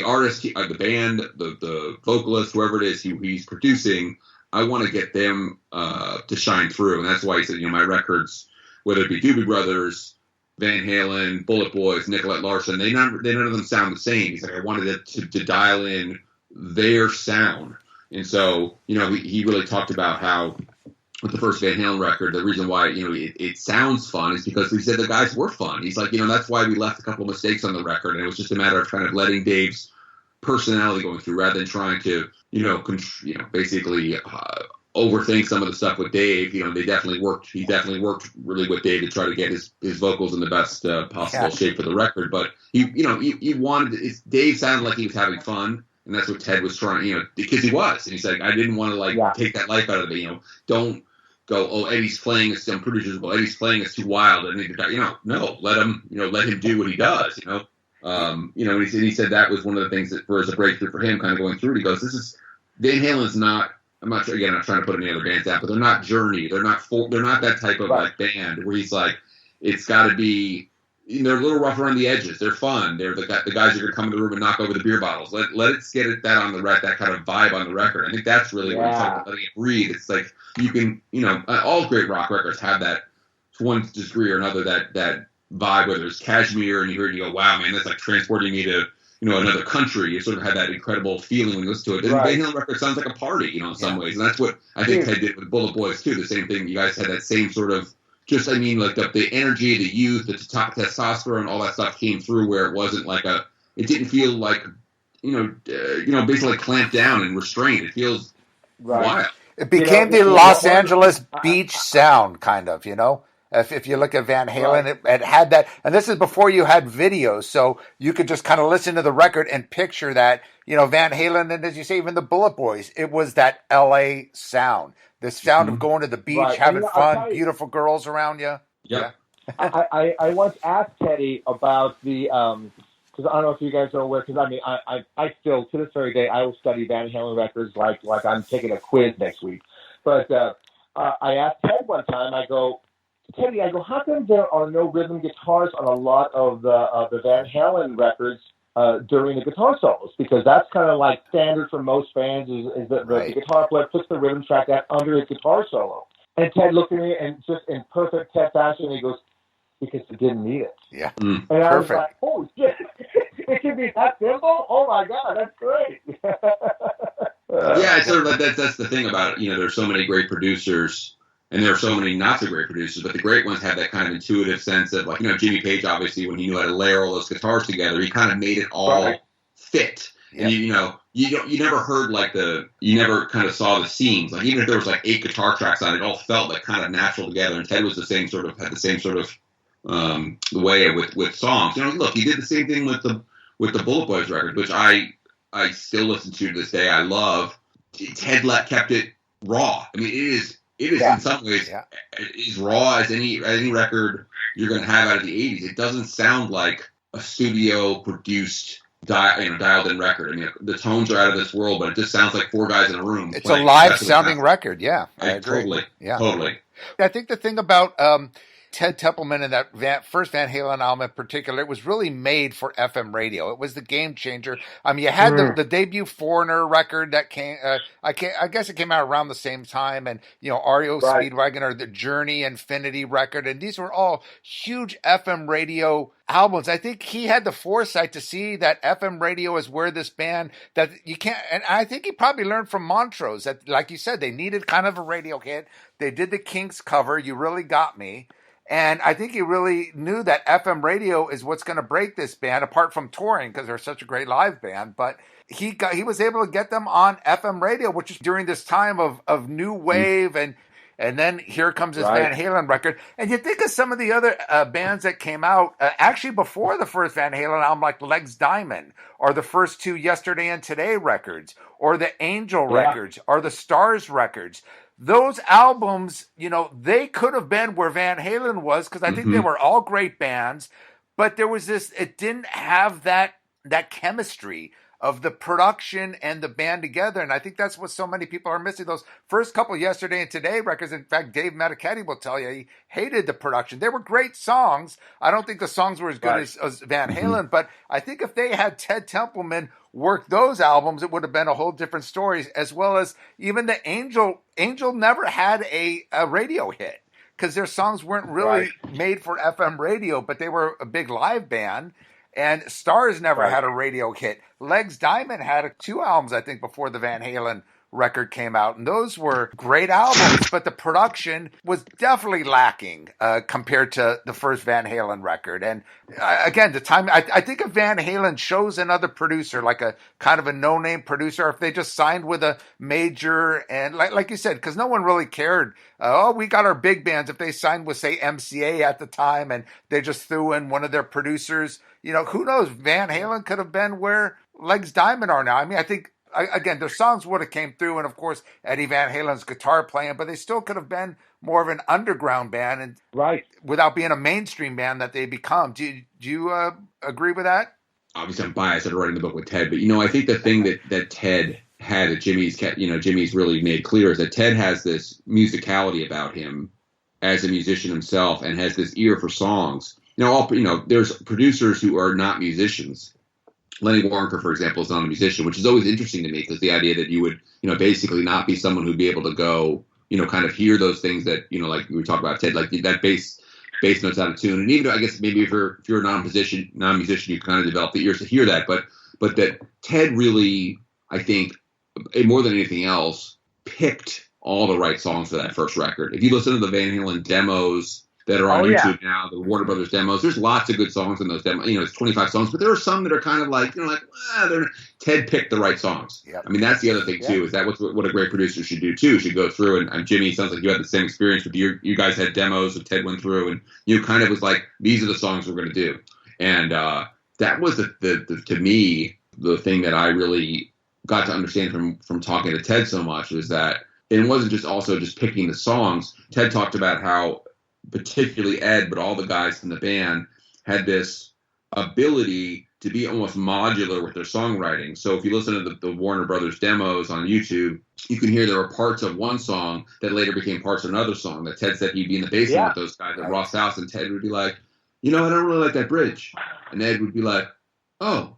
artist, the band, the vocalist, whoever it is he's producing, I want to get them to shine through. And that's why he said, my records, whether it be Doobie Brothers, Van Halen, Bullet Boys, Nicolette Larson, none of them sound the same. He's like, I wanted it to dial in their sound. And so, he really talked about how with the first Van Halen record, the reason why, it sounds fun is because he said the guys were fun. He's like, that's why we left a couple of mistakes on the record. And it was just a matter of kind of letting Dave's personality going through rather than trying to, basically overthink some of the stuff with Dave. They definitely worked. He definitely worked really with Dave to try to get his vocals in the best possible shape for the record. But he wanted Dave sounded like he was having fun. And that's what Ted was trying, because he was. And he's like, I didn't want to take that life out of it. Don't go, oh, Eddie's playing us. Some producers go, Eddie's playing us too wild. And no, let him do what he does. And he said that was one of the things that was a breakthrough for him, kind of going through. He goes, Van Halen's not. I'm not sure. Again, I'm not trying to put any other bands out, but they're not Journey. They're not that type of band where he's like, it's got to be. They're a little rough around the edges. They're fun. They're the guys who are going to come in the room and knock over the beer bottles. Let it get that on the record, that kind of vibe on the record. I think that's really what he's talking about, letting it breathe. It's like you can, all great rock records have that to one degree or another, that vibe, whether it's Kashmir and you hear it, you go, wow, man, that's like transporting me to, another country. You sort of have that incredible feeling when you listen to it. And Van Halen record sounds like a party, in some ways. And that's what I think Ted did with Bullet Boys, too. The same thing. You guys had that same sort of, the energy, the youth, the testosterone, all that stuff came through where it wasn't it didn't feel like, basically clamped down and restrained. It feels wild. It became the Los Angeles beach sound, kind of, If you look at Van Halen, it had that. And this is before you had videos, so you could just kind of listen to the record and picture that, Van Halen, and as you say, even the Bullet Boys, it was that L.A. sound. The sound of going to the beach, having fun, beautiful girls around you. Yeah. I once asked Teddy about the, because I don't know if you guys are aware, because I still, to this very day, I will study Van Halen records like I'm taking a quiz next week. But I asked Ted one time, I go, Teddy, how come there are no rhythm guitars on a lot of the Van Halen records? during the guitar solos, because that's kind of like standard for most fans is that the guitar player puts the rhythm track out under his guitar solo. And Ted looked at me and just in perfect Ted fashion, he goes, because he didn't need it. Yeah. And I was like, oh, shit. It can be that simple? Oh, my God, that's great. Yeah, it's sort of like that's the thing about it. You know, there's so many great producers, and there are so many not so great producers, but the great ones have that kind of intuitive sense of, like, you know, Jimmy Page, obviously, when he knew how to layer all those guitars together, he kind of made it all fit. And you never heard you never kind of saw the seams. Like, even if there was like 8 guitar tracks on it, all felt like kind of natural together. And Ted was had the same sort of way with songs. You know, look, he did the same thing with the Bullet Boys record, which I still listen to this day. I love. Ted kept it raw. I mean, it is in some ways as raw as any record you're going to have out of the 80s. It doesn't sound like a studio produced dialed in record. I mean, the tones are out of this world, but it just sounds like 4 guys in a room. It's a live sounding record. Yeah, I agree. Totally. Yeah, totally. I think the thing about Ted Templeman and that first Van Halen album in particular, it was really made for FM radio. It was the game changer. I mean, you had the debut Foreigner record that came, I guess it came out around the same time, and, you know, REO Speedwagon or the Journey Infinity record, and these were all huge FM radio albums. I think he had the foresight to see that FM radio is where this band, that you can't, and I think he probably learned from Montrose that, like you said, they needed kind of a radio hit. They did the Kinks cover, You Really Got Me. And I think he really knew that FM radio is what's going to break this band, apart from touring, because they're such a great live band. But he was able to get them on FM radio, which is during this time of new wave, and then here comes this Van Halen record. And you think of some of the other bands that came out actually before the first Van Halen album, like Legs Diamond, or the first 2 Yesterday and Today records, or the Angel records, or the Stars records. Those albums, you know, they could have been where Van Halen was, because I think they were all great bands, but there was it didn't have that chemistry of the production and the band together. And I think that's what so many people are missing. Those first couple Yesterday and Today records, in fact, Dave Metachetti will tell you, he hated the production. They were great songs. I don't think the songs were as good as Van Halen, but I think if they had Ted Templeman work those albums, it would have been a whole different story, as well as even the Angel never had a radio hit, because their songs weren't really made for FM radio, but they were a big live band. And Stars never had a radio hit. Legs Diamond had 2 albums, I think, before the Van Halen record came out. And those were great albums, but the production was definitely lacking compared to the first Van Halen record. And again, the time, I think if Van Halen chose another producer, like a kind of a no-name producer, or if they just signed with a major, and like you said, because no one really cared. We got our big bands. If they signed with, say, MCA at the time, and they just threw in one of their producers, you know, who knows? Van Halen could have been where Legs Diamond are now. I mean, I think, again, their songs would have came through, and of course Eddie Van Halen's guitar playing, but they still could have been more of an underground band, and without being a mainstream band that they become. Do you agree with that? Obviously, I'm biased. I'm writing the book with Ted, but, you know, I think the thing that Ted had that Jimmy's really made clear is that Ted has this musicality about him as a musician himself, and has this ear for songs. There's producers who are not musicians. Lenny Waronker, for example, is not a musician, which is always interesting to me, because the idea that you would, basically not be someone who'd be able to go, kind of hear those things that, like we talked about, Ted, like that bass notes out of tune. And even though I guess maybe if you're a non-musician, you kind of develop the ears to hear that. But that Ted really, I think, more than anything else, picked all the right songs for that first record. If you listen to the Van Halen demos that are on YouTube now, the Warner Brothers demos, there's lots of good songs in those demos. It's 25 songs, but there are some that are kind of like, Ted picked the right songs. Yep. I mean, that's the other thing too, is that what a great producer should do too, should go through, and Jimmy, sounds like you had the same experience with you guys had demos that Ted went through, and you kind of was like, these are the songs we're going to do. And that was to me, the thing that I really got to understand from talking to Ted so much, was that it wasn't just picking the songs. Ted talked about how, particularly Ed, but all the guys in the band had this ability to be almost modular with their songwriting. So if you listen to the Warner Brothers demos on YouTube, you can hear there were parts of one song that later became parts of another song. That Ted said he'd be in the basement with those guys at Ross House, and Ted would be like, I don't really like that bridge. And Ed would be like, oh,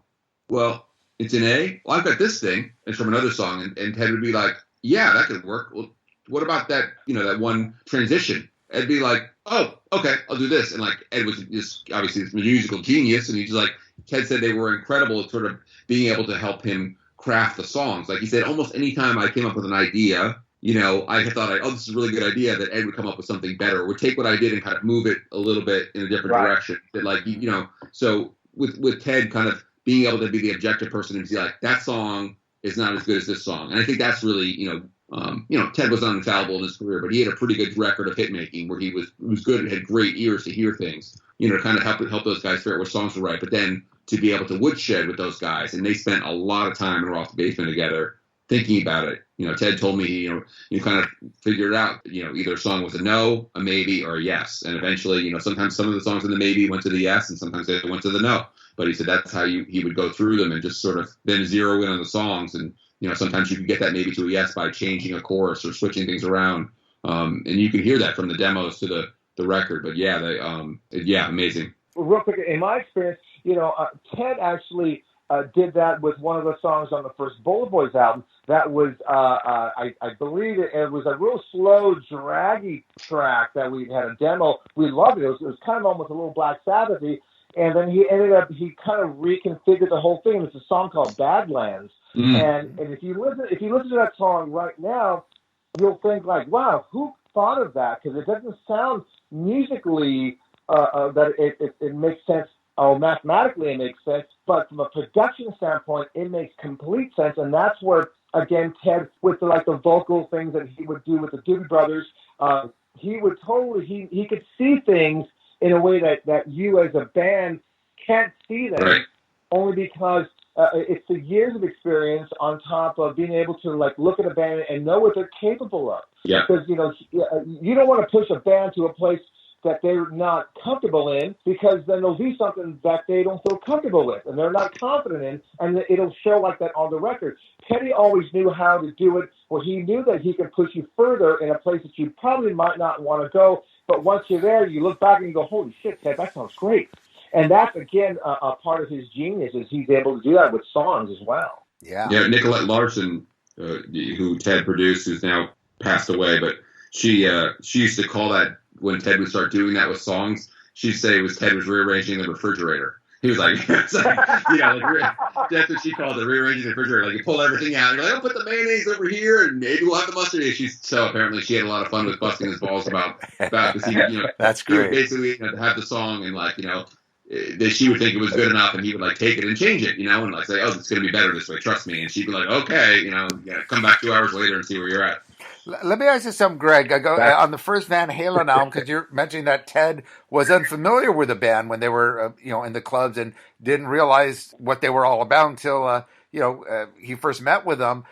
well, it's an A. Well, I've got this thing. It's from another song. And Ted would be like, yeah, that could work. Well, what about that, that one transition? Ed'd be like, oh, okay, I'll do this. And like Ed was just obviously this musical genius. And he's like, Ted said they were incredible at sort of being able to help him craft the songs. Like he said, almost any time I came up with an idea, I thought, oh, this is a really good idea, that Ed would come up with something better, or would take what I did and kind of move it a little bit in a different direction. That like, so with Ted kind of being able to be the objective person and be like, that song is not as good as this song. And I think that's really, Ted was not infallible in his career, but he had a pretty good record of hit making where he was good and had great ears to hear things, kind of help those guys figure out what songs were right. But then to be able to woodshed with those guys, and they spent a lot of time in Roth the Basement together thinking about it. Ted told me, you kind of figured out, either a song was a no, a maybe, or a yes. And eventually, sometimes some of the songs in the maybe went to the yes, and sometimes they went to the no. But he said that's how he would go through them and just sort of then zero in on the songs. And, sometimes you can get that maybe to a yes by changing a chorus or switching things around. And you can hear that from the demos to the record. But yeah, amazing. Real quick, in my experience, Ted actually did that with one of the songs on the first Bullet Boys album. That was, I believe it was a real slow, draggy track that we had a demo. We loved it. It was kind of almost a little Black Sabbath-y. And then he kind of reconfigured the whole thing. It's a song called Badlands. And if you listen to that song right now, you'll think like, wow, who thought of that? Because it doesn't sound musically that it makes sense. Oh, mathematically it makes sense, but from a production standpoint, it makes complete sense. And that's where, again, Ted, with the vocal things that he would do with the Doobie Brothers, he would he could see things in a way that you as a band can't see them, right. Only because it's the years of experience on top of being able to look at a band and know what they're capable of. Yeah. Because you don't want to push a band to a place that they're not comfortable in, because then they'll do something that they don't feel comfortable with and they're not confident in, and it'll show like that on the record. Teddy always knew how to do it, where he knew that he could push you further in a place that you probably might not want to go, but once you're there, you look back and you go, holy shit, Ted, that sounds great. And that's, again, a part of his genius, is he's able to do that with songs as well. Yeah. Yeah, Nicolette Larson, who Ted produced, who's now passed away, but she used to call that, when Ted would start doing that with songs, she'd say Ted was rearranging the refrigerator. He was like, that's what she called it, rearranging the refrigerator. Like, you pull everything out, and you're like, oh, put the mayonnaise over here, and maybe we'll have the mustard. So apparently she had a lot of fun with busting his balls about because he, that's great. He would basically have the song and that she would think it was good enough, and he would take it and change it, and say, oh, it's going to be better this way, trust me. And she'd be like, okay, come back 2 hours later and see where you're at. Let me ask you something, Greg. On the first Van Halen album, because you're mentioning that Ted was unfamiliar with the band when they were, in the clubs, and didn't realize what they were all about until, he first met with them.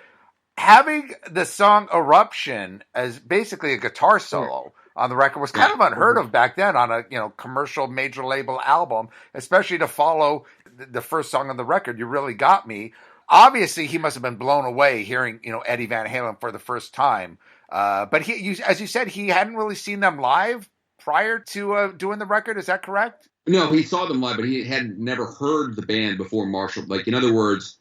Having the song "Eruption" as basically a guitar solo on the record was kind of unheard of back then on a commercial major label album, especially to follow the first song on the record. You Really Got Me. Obviously, he must have been blown away hearing, Eddie Van Halen for the first time. But as you said, he hadn't really seen them live prior to doing the record. Is that correct? No, he saw them live, but he had never heard the band before Marshall. In other words,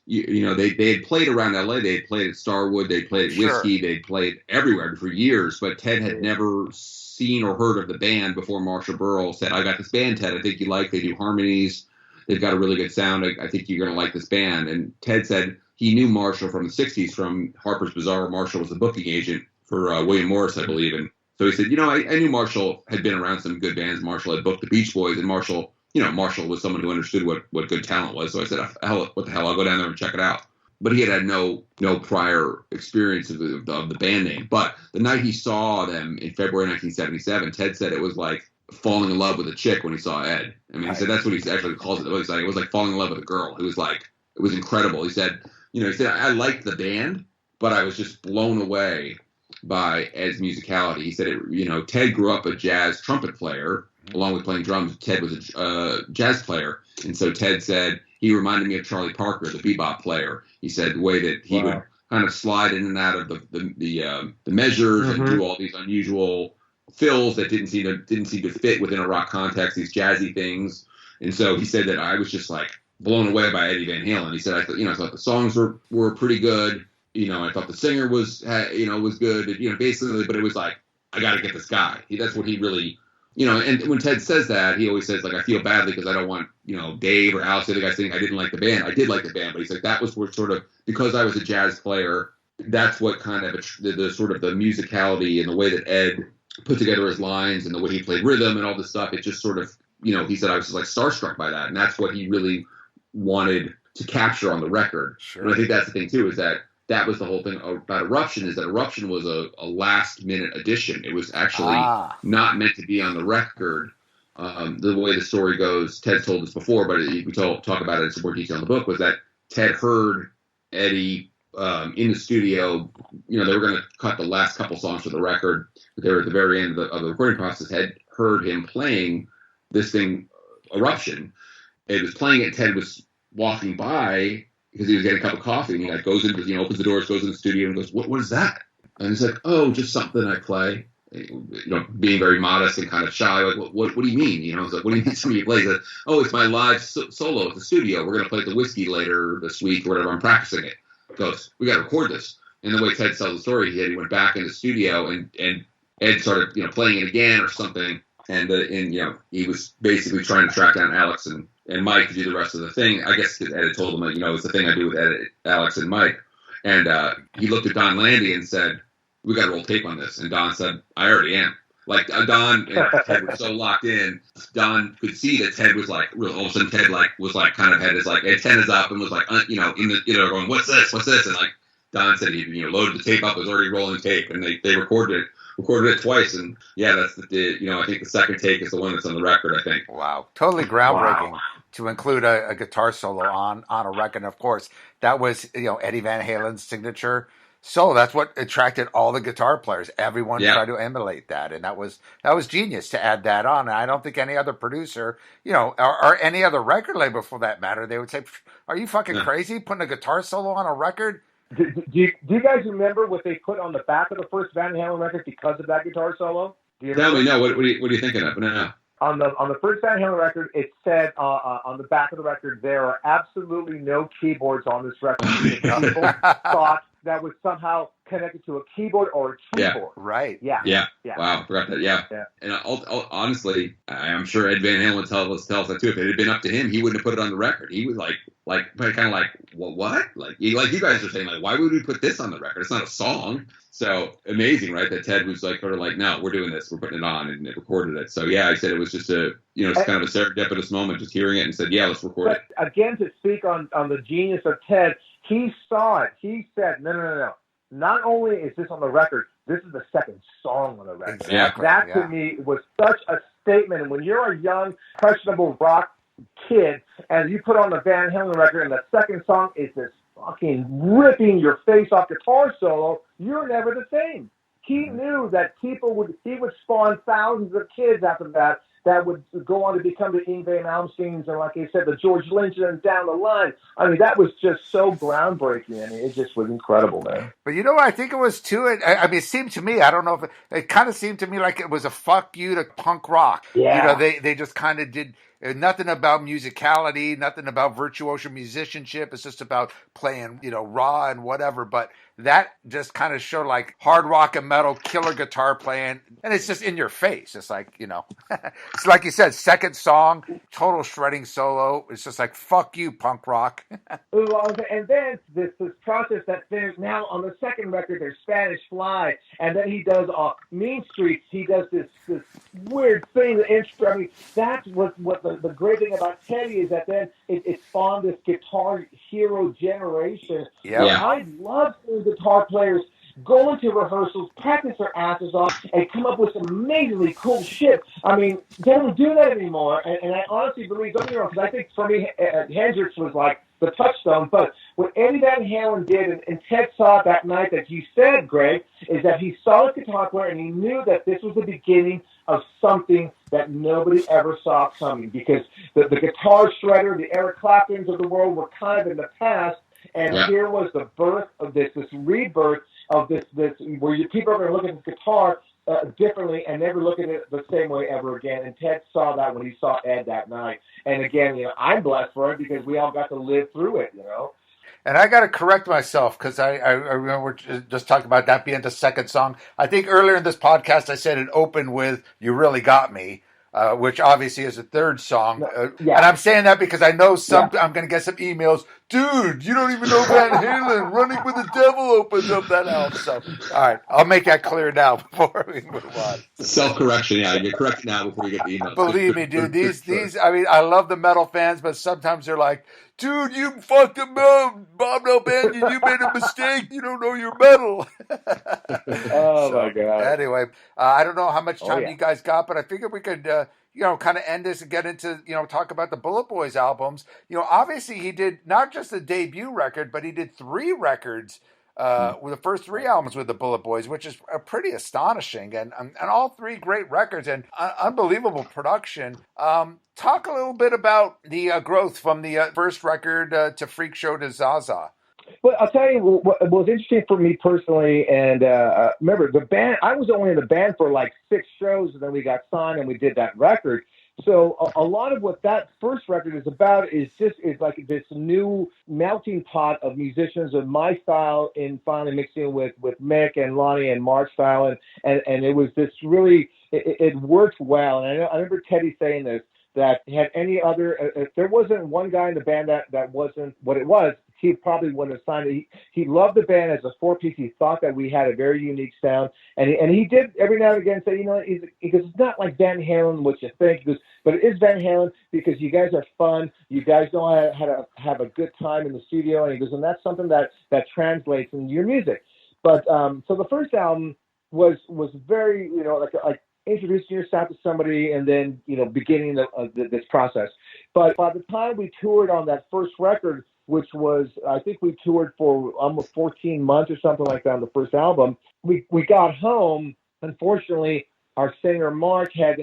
they had played around L.A. They had played at Starwood. They played at Whiskey. They'd played everywhere for years. But Ted had never seen or heard of the band before Marshall Burrell said, I got this band, Ted, I think you like. They do harmonies. They've got a really good sound. I think you're going to like this band. And Ted said he knew Marshall from the 60s from Harper's Bazaar. Marshall was the booking agent for William Morris, I believe. And so he said, I knew Marshall had been around some good bands. Marshall had booked the Beach Boys, and Marshall was someone who understood what good talent was. So I said, what the hell, I'll go down there and check it out. But he had no prior experience of the band name. But the night he saw them in February 1977, Ted said it was like falling in love with a chick when he saw Ed. I mean, he said that's what he actually calls it. It was like falling in love with a girl. It was incredible. He said, I liked the band, but I was just blown away by Ed's musicality. He said, Ted grew up a jazz trumpet player, along with playing drums. Ted was a jazz player. And so Ted said he reminded me of Charlie Parker, the bebop player. He said the way that he would kind of slide in and out of the measures and do all these unusual fills that didn't seem to fit within a rock context, these jazzy things. And so he said that I was just like blown away by Eddie Van Halen. He said, I thought the songs were pretty good. I thought the singer was good. Basically, but it was like, I got to get this guy. That's what he really, and when Ted says that, he always says, like, I feel badly because I don't want, Dave or Alex, the other guys saying I didn't like the band. I did like the band, but he's like, that was where sort of, because I was a jazz player, that's what kind of the sort of the musicality and the way that Ed put together his lines and the way he played rhythm and all this stuff. It just sort of, he said I was just like starstruck by that. And that's what he really wanted to capture on the record. Sure. And I think that's the thing too, is that was the whole thing about Eruption, is that Eruption was a last minute addition. It was actually not meant to be on the record. The way the story goes, Ted told us before, but we talk about it in some more detail in the book, was that Ted heard Eddie in the studio. They were going to cut the last couple songs for the record, but they were at the very end of the recording process. Had heard him playing this thing, Eruption. It was playing it. Ted was walking by because he was getting a cup of coffee, and he goes into, opens the doors, goes in the studio, and goes, "What is that?" And he's like, "Oh, just something I play." Being very modest and kind of shy, like, what do you mean? He's like, "What do you mean somebody plays it?" "Oh, it's my live solo at the studio. We're going to play at the Whiskey later this week or whatever. I'm practicing it." He goes, "We got to record this." And the way Ted tells the story, he went back in the studio and Ed started, playing it again or something. And he was basically trying to track down Alex and Mike to do the rest of the thing. I guess Ed had told him, it's the thing I do with Alex and Mike. And he looked at Don Landy and said, "We got to roll tape on this." And Don said, "I already am." Like, Don and Ted were so locked in. Don could see that Ted was like, all of a sudden Ted was like kind of had his like antennas up and was like, in the, going, "What's this? What's this?" And like Don said, he loaded the tape up, was already rolling tape, and they recorded it twice. And yeah, that's I think the second take is the one that's on the record, I think. Wow. Totally groundbreaking. Wow. To include a guitar solo on a record. And of course, that was, Eddie Van Halen's signature solo. That's what attracted all the guitar players. Everyone tried to emulate that. And that was genius to add that on. And I don't think any other producer, or any other record label for that matter, they would say, "Are you fucking crazy putting a guitar solo on a record?" Do you guys remember what they put on the back of the first Van Halen record because of that guitar solo? Tell me, no. What are you thinking of? No. On the first Van Halen record, it said on the back of the record, "There are absolutely no keyboards on this record." People thought that was somehow connected to a keyboard or a keyboard. Yeah, right. Yeah. Wow, forgot that. Yeah. And honestly, I'm sure Ed Van Halen would tell us that too. If it had been up to him, he wouldn't have put it on the record. He would kind of like, well, what? Like you guys are saying, like, why would we put this on the record? It's not a song. So amazing, right? That Ted was like, sort of like, "No, we're doing this. We're putting it on," and it recorded it. So yeah, I said it was just it's kind of a serendipitous moment, just hearing it and said, "Yeah, let's record it." Again, to speak on the genius of Ted, he saw it. He said, no. Not only is this on the record, this is the second song on the record. Exactly. That to me was such a statement. And when you're a young, impressionable rock kid and you put on the Van Halen record and the second song is this fucking ripping your face off guitar solo, you're never the same. He knew that he would spawn thousands of kids after that would go on to become the Yngwie Malmsteens and, like I said, the George Lynch and down the line. I mean, that was just so groundbreaking. I mean, it just was incredible, man. But I think it was too. It seemed to me, I don't know if it kind of seemed to me like it was a fuck you to punk rock. Yeah. They just kind of did nothing about musicality, nothing about virtuoso musicianship. It's just about playing, raw and whatever. But that just kind of showed like hard rock and metal, killer guitar playing, and it's just in your face. It's like, it's like you said, second song, total shredding solo. It's just like, fuck you, punk rock. And then this process that there's now on the second record, there's Spanish Fly, and then he does Mean Streets. He does this weird thing, the intro. I mean, that's what the great thing about Teddy is that then it spawned this guitar hero generation. Yeah. I love seeing guitar players go into rehearsals, practice their asses off, and come up with some amazingly cool shit. I mean, they don't do that anymore. And I honestly believe, don't get me wrong, because I think for me, Hendrix was like the touchstone. But what Eddie Van Halen did, and Ted saw it that night that you said, Greg, is that he saw a guitar player and he knew that this was the beginning of something that nobody ever saw coming. Because the guitar shredder, the Eric Claptons of the world were kind of in the past. And here was the birth of this rebirth of this where people are going to look at the guitar differently and never look at it the same way ever again. And Ted saw that when he saw Ed that night. And again, I'm blessed for it because we all got to live through it, And I got to correct myself because I remember just talking about that being the second song. I think earlier in this podcast I said it opened with "You Really Got Me," which obviously is the third song. Yeah. And I'm saying that because I know I'm going to get some emails. Dude, you don't even know Van Halen. Running with the Devil opens up that album. So, all right, I'll make that clear now before we move on. Self-correction, yeah. You're correcting now before you get the emails. Believe me, dude, these, I mean, I love the metal fans, but sometimes they're like, dude, you fucked him up. Bob Nalbandian, you made a mistake. You don't know your metal. My God. Anyway, I don't know how much time you guys got, but I figured we could, kind of end this and get into, talk about the Bullet Boys albums. Obviously he did not just the debut record, but he did 3 records with the first 3 albums with the Bullet Boys, which is pretty astonishing, and all 3 great records and unbelievable production. Talk a little bit about the growth from the first record to Freak Show to Zaza. Well, I'll tell you what was interesting for me personally, and remember the band. I was only in the band for like 6 shows, and then we got signed and we did that record. So a lot of what that first record is about is like this new melting pot of musicians of my style and finally mixing with Mick and Lonnie and Mark's style, and it was this really it worked well. And I remember Teddy saying this, that had any other if there wasn't one guy in the band that wasn't what it was, he probably wouldn't have signed it. He loved the band as a 4-piece. He thought that we had a very unique sound. And he did every now and again say, he goes, it's not like Van Halen, what you think. He goes, but it is Van Halen because you guys are fun. You guys know how to have a good time in the studio. And he goes, and that's something that translates in your music. But so the first album was very, like introducing yourself to somebody and then, beginning this process. But by the time we toured on that first record, which was, I think we toured for almost 14 months or something like that on the first album. We got home. Unfortunately, our singer Mark had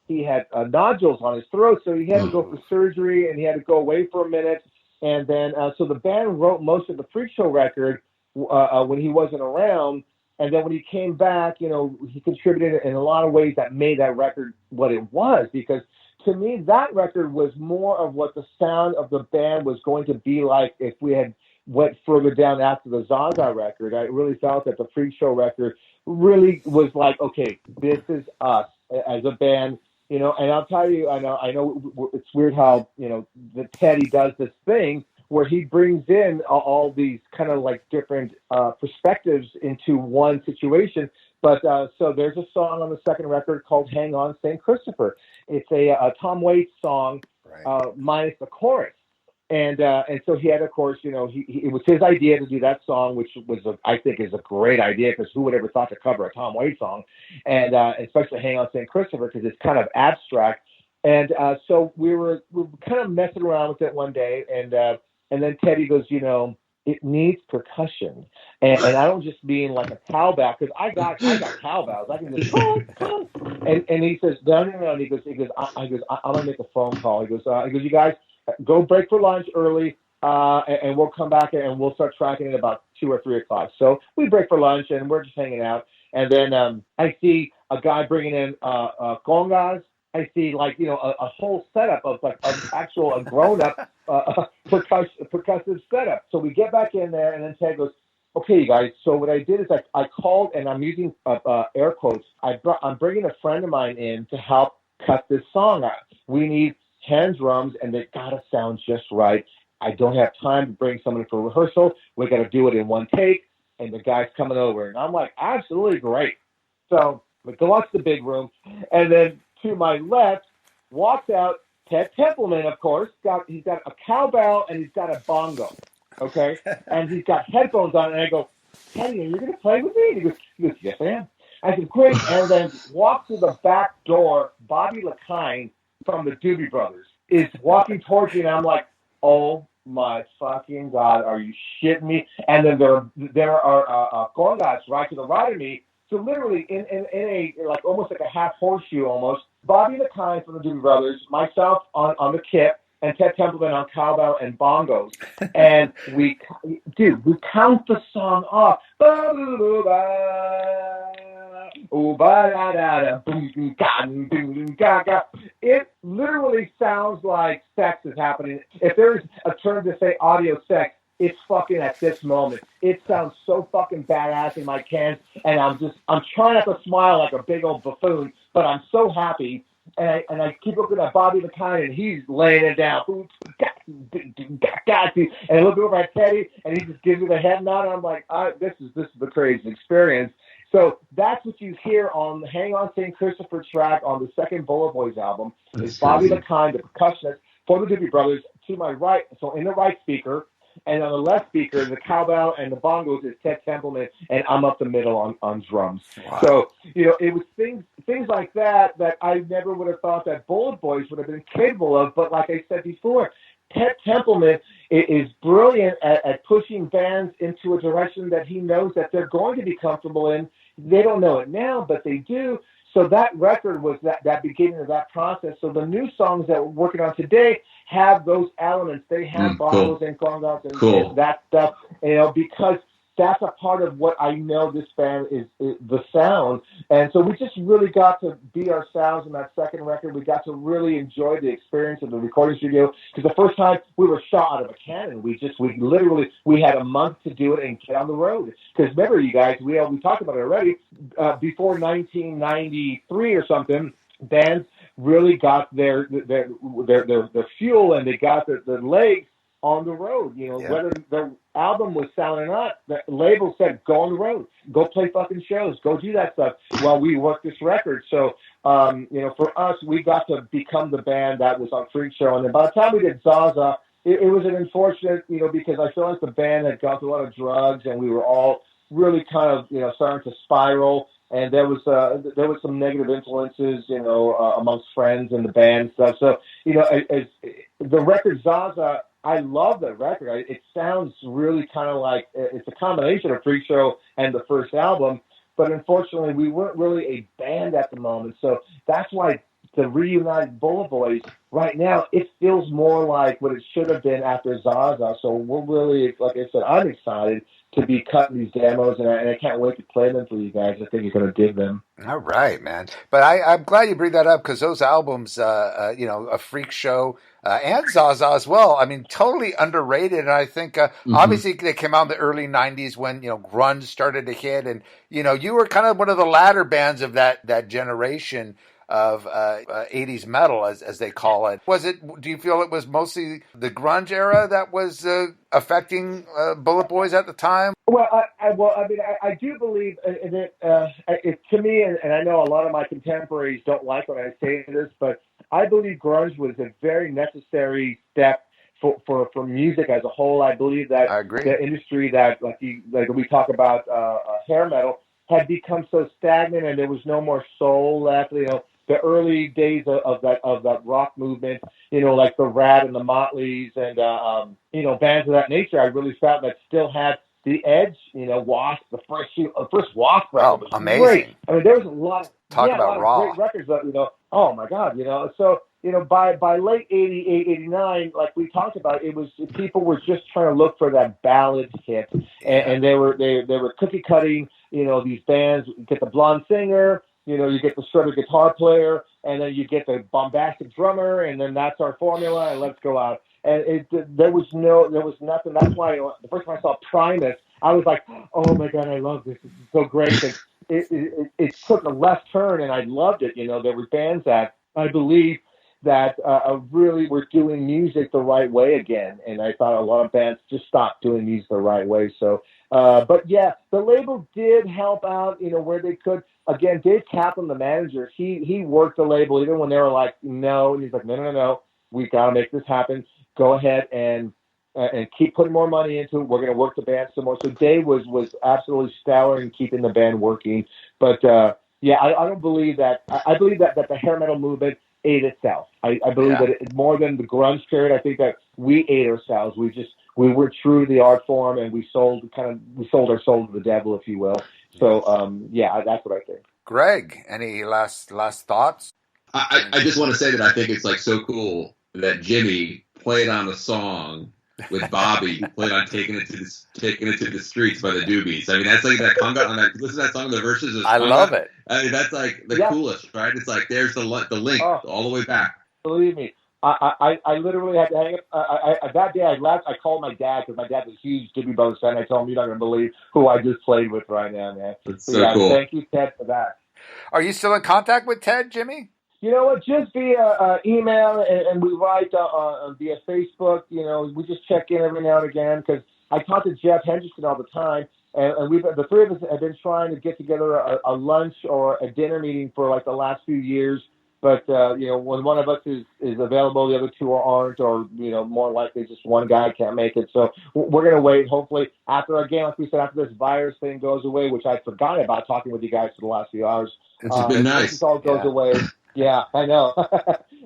nodules on his throat, so he had to go for surgery and he had to go away for a minute. And then, so the band wrote most of the Freak Show record when he wasn't around. And then when he came back, he contributed in a lot of ways that made that record what it was, because to me, that record was more of what the sound of the band was going to be like if we had went further down after the Zaza record. I really felt that the Freak Show record really was like, okay, this is us as a band, and I'll tell you, I know it's weird how, the Teddy does this thing where he brings in all these kind of like different perspectives into one situation. But so there's a song on the second record called Hang On, St. Christopher. It's a Tom Waits song, minus the chorus. And so he had, of course, it was his idea to do that song, which was, I think, is a great idea, because who would ever thought to cover a Tom Waits song? And especially Hang On, St. Christopher, because it's kind of abstract. And so we were kind of messing around with it one day, and then Teddy goes, it needs percussion, and I don't just mean like a cowbell, because I got cowbells. I can just and he says no. And he goes, I'm gonna make a phone call. He goes, you guys go break for lunch early, and we'll come back and we'll start tracking at about 2 or 3 o'clock. So we break for lunch and we're just hanging out, and then I see a guy bringing in congas. I see a whole setup of a grown-up percussive setup. So we get back in there, and then Ted goes, okay, you guys. So what I did is I called, and I'm using air quotes. I'm bringing a friend of mine in to help cut this song out. We need hand drums, and they gotta sound just right. I don't have time to bring someone for rehearsal. We got to do it in one take, and the guy's coming over, and I'm like, absolutely great. So we go out to the big room, and then to my left walks out Ted Templeman, of course. He's got a cowbell and he's got a bongo, okay? And he's got headphones on, and I go, Teddy, are you going to play with me? And he goes, yes, I am. I said, great. And then walks through the back door. Bobby LaKine from the Doobie Brothers is walking towards me, and I'm like, oh my fucking God, are you shitting me? And then there are congas right to the right of me. So literally in a like almost like a half horseshoe almost, Bobby LaKine from the Doobie Brothers, myself on the kit, and Ted Templeman on cowbell and bongos. And we count the song off. ooh, ba da da da, boom, boom, ga, boom, boom, ga, ga. It literally sounds like sex is happening. If there's a term to say audio sex, it's fucking at this moment. It sounds so fucking badass in my cans, and I'm trying not to smile like a big old buffoon, but I'm so happy. And I keep looking at Bobby the Kind, and he's laying it down. And I look over at Teddy, and he just gives me the head nod. And I'm like, this is the crazy experience. So that's what you hear on the Hang On St. Christopher track on the second Bullet Boys album. Is Bobby the Kind, the percussionist for the Doobie Brothers, to my right, so in the right speaker. And on the left speaker, the cowbell and the bongos is Ted Templeman, and I'm up the middle on drums. Wow. So, it was things like that I never would have thought that Bullet Boys would have been capable of. But like I said before, Ted Templeman is brilliant at pushing bands into a direction that he knows that they're going to be comfortable in. They don't know it now, but they do. So that record was that beginning of that process. So the new songs that we're working on today have those elements. They have bongos and congas and that stuff, because that's a part of what I know this band is the sound. And so we just really got to be ourselves in that second record. We got to really enjoy the experience of the recording studio, because the first time we were shot out of a cannon. We had a month to do it and get on the road. Because remember, you guys, we talked about it already, before 1993 or something, bands really got their fuel, and they got their legs on the road. Whether the album was selling or not, the label said, go on the road, go play fucking shows, go do that stuff while we work this record. So, for us, we got to become the band that was on Freak Show. And then by the time we did Zaza, it was an unfortunate, because I feel like the band had gone through a lot of drugs, and we were all really kind of, starting to spiral. And there was some negative influences, amongst friends and the band and stuff. So, as the record Zaza, I love that record. It sounds really kind of like it's a combination of Freak Show and the first album. But unfortunately, we weren't really a band at the moment. So that's why the reunited Bullet Boys right now, it feels more like what it should have been after Zaza. So we're really, like I said, I'm excited to be cutting these demos, and I can't wait to play them for you guys. I think you're going to dig them. All right, man. But I'm glad you bring that up, because those albums, A Freak Show and Zaza as well, I mean, totally underrated. And I think, obviously, they came out in the early 90s when, grunge started to hit. And, you were kind of one of the latter bands of that generation of 80s metal, as they call it. Do you feel it was mostly the grunge era that was affecting Bullet Boys at the time? Well, I do believe that to me, and I know a lot of my contemporaries don't like when I say this, but I believe grunge was a very necessary step for music as a whole. I believe that the industry that, like we talk about hair metal, had become so stagnant, and there was no more soul left. The early days of that rock movement, like the Rat and the Motleys and bands of that nature, I really felt that still had the edge. Wasp, the first Wasp record was amazing. Great. I mean, there was a lot of raw great records that oh my God, So by late 88, 89, like we talked about, people were just trying to look for that ballad hit, and they were cookie cutting. These bands, you get the blonde singer. You get the shredder guitar player, and then you get the bombastic drummer, and then that's our formula, and let's go out. And there was nothing. That's why the first time I saw Primus, I was like, oh my God, I love this. This is so great. It took a left turn, and I loved it. There were bands that I believe that really were doing music the right way again, and I thought a lot of bands just stopped doing music the right way. So, but yeah, the label did help out, where they could. Again, Dave Kaplan, the manager, he worked the label even when they were like, no. And he's like, no. We got to make this happen. Go ahead and keep putting more money into it. We're going to work the band some more. So Dave was absolutely stellar in keeping the band working. But, I don't believe that. I believe that the hair metal movement ate itself. I believe that more than the grunge period, I think that we ate ourselves. We were true to the art form, and we sold our soul to the devil, if you will. So, that's what I think. Greg, any last thoughts? I just want to say that I think it's like so cool that Jimmy played on a song with Bobby, who played on Taking It to the Streets by the Doobies. I mean, that's like that conga on that. Listen to that song, the verses. I love it. I mean, that's like the coolest, right? It's like there's the link all the way back. Believe me, I literally had to hang up. That day I called my dad because my dad's a huge Doobie Brothers fan. I told him, you're not going to believe who I just played with right now, man. That's so cool. Thank you, Ted, for that. Are you still in contact with Ted, Jimmy? You know what? Just via email, and we write via Facebook. You know, we just check in every now and again because I talk to Jeff Henderson all the time, and the three of us have been trying to get together a lunch or a dinner meeting for like the last few years. But you know, when one of us is available, the other two aren't, or you know, more likely just one guy can't make it. So we're gonna wait. Hopefully, after again, like we said, after this virus thing goes away, which I forgot about talking with you guys for the last few hours. It's been nice. Once it all goes away. Yeah, I know.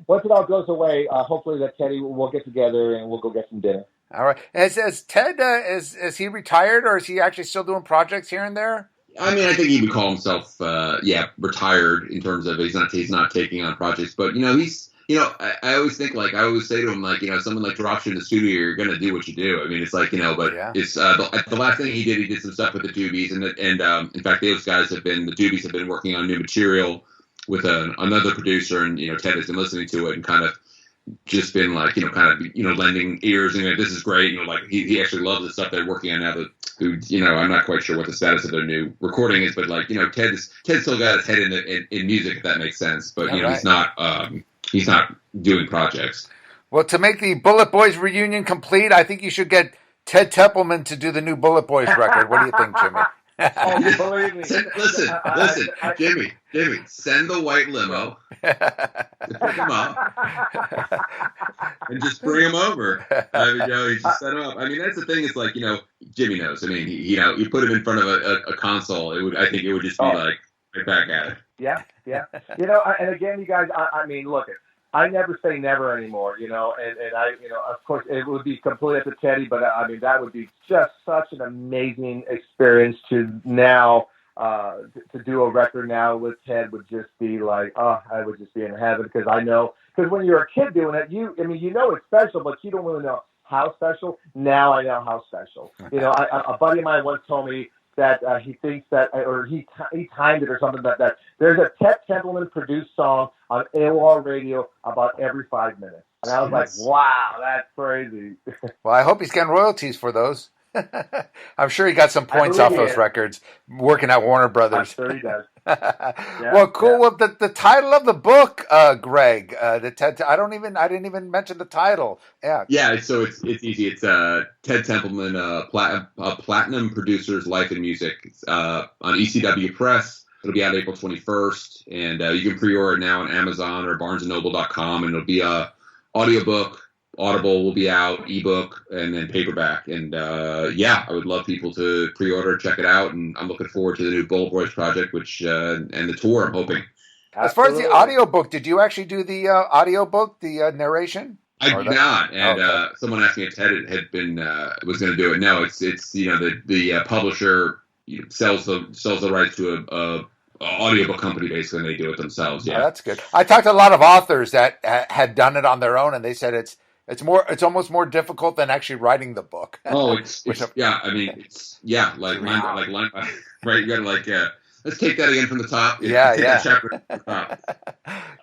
Once it all goes away, hopefully that Teddy will get together and we'll go get some dinner. All right. Is Ted is he retired, or is he actually still doing projects here and there? I mean, I think he would call himself retired in terms of he's not taking on projects, but you know I always think I always say to him someone like drops you in the studio, you're gonna do what you do. I mean, it's but it's the last thing he did some stuff with the Doobies, and in fact the Doobies have been working on new material with another producer, and Ted has been listening to it and kind of just been lending ears, and this is great. He actually loves the stuff they're working on now. I'm not quite sure what the status of their new recording is, but Ted's still got his head in music, if that makes sense. But he's not doing projects. Well, to make the Bullet Boys reunion complete, I think you should get Ted Templeman to do the new Bullet Boys record. What do you think, Jimmy? Believe me. Listen, Jimmy, send the white limo to pick him up and just bring him over. I mean, you just set him up. I mean, that's the thing. Is Jimmy knows. I mean, you put him in front of a console, I think it would just be right back at it. Yeah. And again, you guys, I mean, look, I never say never anymore, and I, of course, it would be completely up to Teddy, but I mean, that would be just such an amazing experience to now, to do a record now with Ted would just be I would just be in heaven because when you're a kid doing it, it's special, but you don't really know how special. Now I know how special. A buddy of mine once told me that he thinks that, or he timed it or something that there's a Ted Templeman produced song on AOR radio about every 5 minutes. And I was like, wow, that's crazy. Well, I hope he's getting royalties for those. I'm sure he got some points off those records working at Warner Brothers. I'm sure he does. Well, cool. Yeah. Well, the title of the book, Greg, I didn't even mention the title. Yeah. Yeah. So it's easy. It's Ted Templeman, Platinum Producer's Life and Music. It's on ECW Press. It'll be out April 21st, and you can pre-order it now on Amazon or BarnesandNoble.com, and it'll be a audiobook. Audible will be out, ebook, and then paperback. And I would love people to pre-order, check it out, and I'm looking forward to the new Bullet Boys project, and the tour, I'm hoping. As far as the audiobook, did you actually do the audiobook, the narration? I did not, and someone asked me if Ted was going to do it. No, it's the publisher sells the rights to a audiobook company, basically, and they do it themselves. Yeah, that's good. I talked to a lot of authors that had done it on their own, and they said it's almost more difficult than actually writing the book. Oh, right. You gotta let's take that again from the top. Chapter from the top.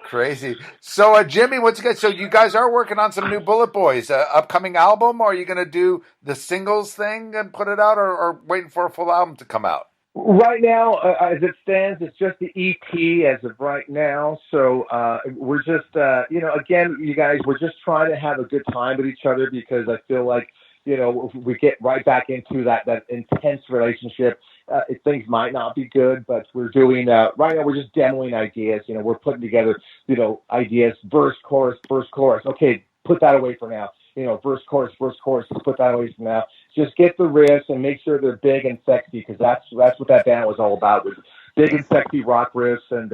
Crazy. So, Jimmy, what's good? So, you guys are working on some new Bullet Boys upcoming album, or are you going to do the singles thing and put it out, or waiting for a full album to come out? Right now, as it stands, it's just the EP as of right now. So we're just, again, you guys, we're just trying to have a good time with each other because I feel like, we get right back into that intense relationship. Things might not be good, but we're doing, right now, we're just demoing ideas. We're putting together, ideas, verse, chorus. Okay, put that away for now. Verse, chorus, put that away for now. Just get the riffs and make sure they're big and sexy because that's what that band was all about, was big and sexy rock riffs, and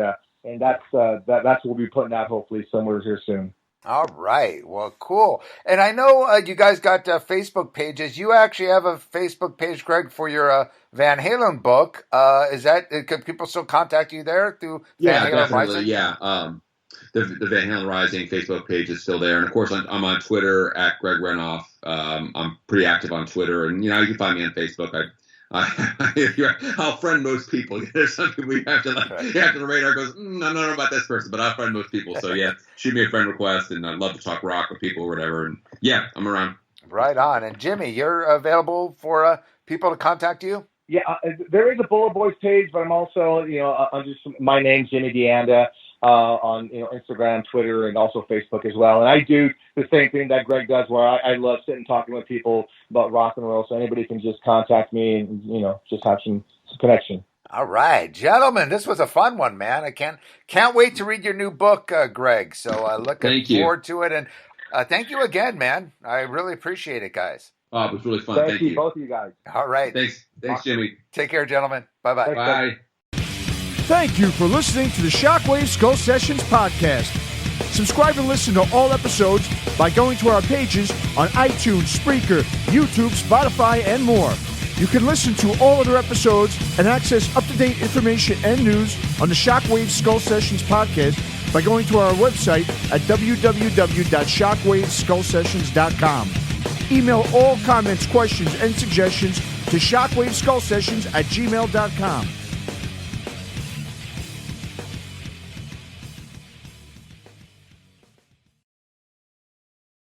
that's what we'll be putting out hopefully somewhere here soon. All right. Well, cool. And I know you guys got Facebook pages. You actually have a Facebook page, Greg, for your Van Halen book. Can people still contact you there through Van Halen definitely. Rising? Yeah. the Van Halen Rising Facebook page is still there. And of course, I'm on Twitter at Greg Renoff. I'm pretty active on Twitter, and you can find me on Facebook. I'll friend most people. There's some people you have to after the radar goes, I don't know about this person, but I'll friend most people. So yeah, shoot me a friend request, and I'd love to talk rock with people or whatever. And yeah, I'm around. Right on. And Jimmy, you're available for people to contact you? Yeah, there is a Bullet Boys page, but I'm also, under my name, Jimmy DeAnda, on Instagram, Twitter, and also Facebook as well. And I do the same thing that Greg does, where I love sitting and talking with people about rock and roll. So anybody can just contact me and just have some connection. All right, gentlemen, this was a fun one, man. I can't wait to read your new book, Greg. So looking forward to it, and thank you again, man. I really appreciate it, guys. Oh, it was really fun. Thank you, both of you guys. All right. Thanks, Jimmy. Take care, gentlemen. Bye-bye. Bye. Thank you for listening to the Shockwave Skull Sessions podcast. Subscribe and listen to all episodes by going to our pages on iTunes, Spreaker, YouTube, Spotify, and more. You can listen to all other episodes and access up-to-date information and news on the Shockwave Skull Sessions podcast by going to our website at www.shockwaveskullsessions.com. Email all comments, questions, and suggestions to shockwaveskullsessions@gmail.com.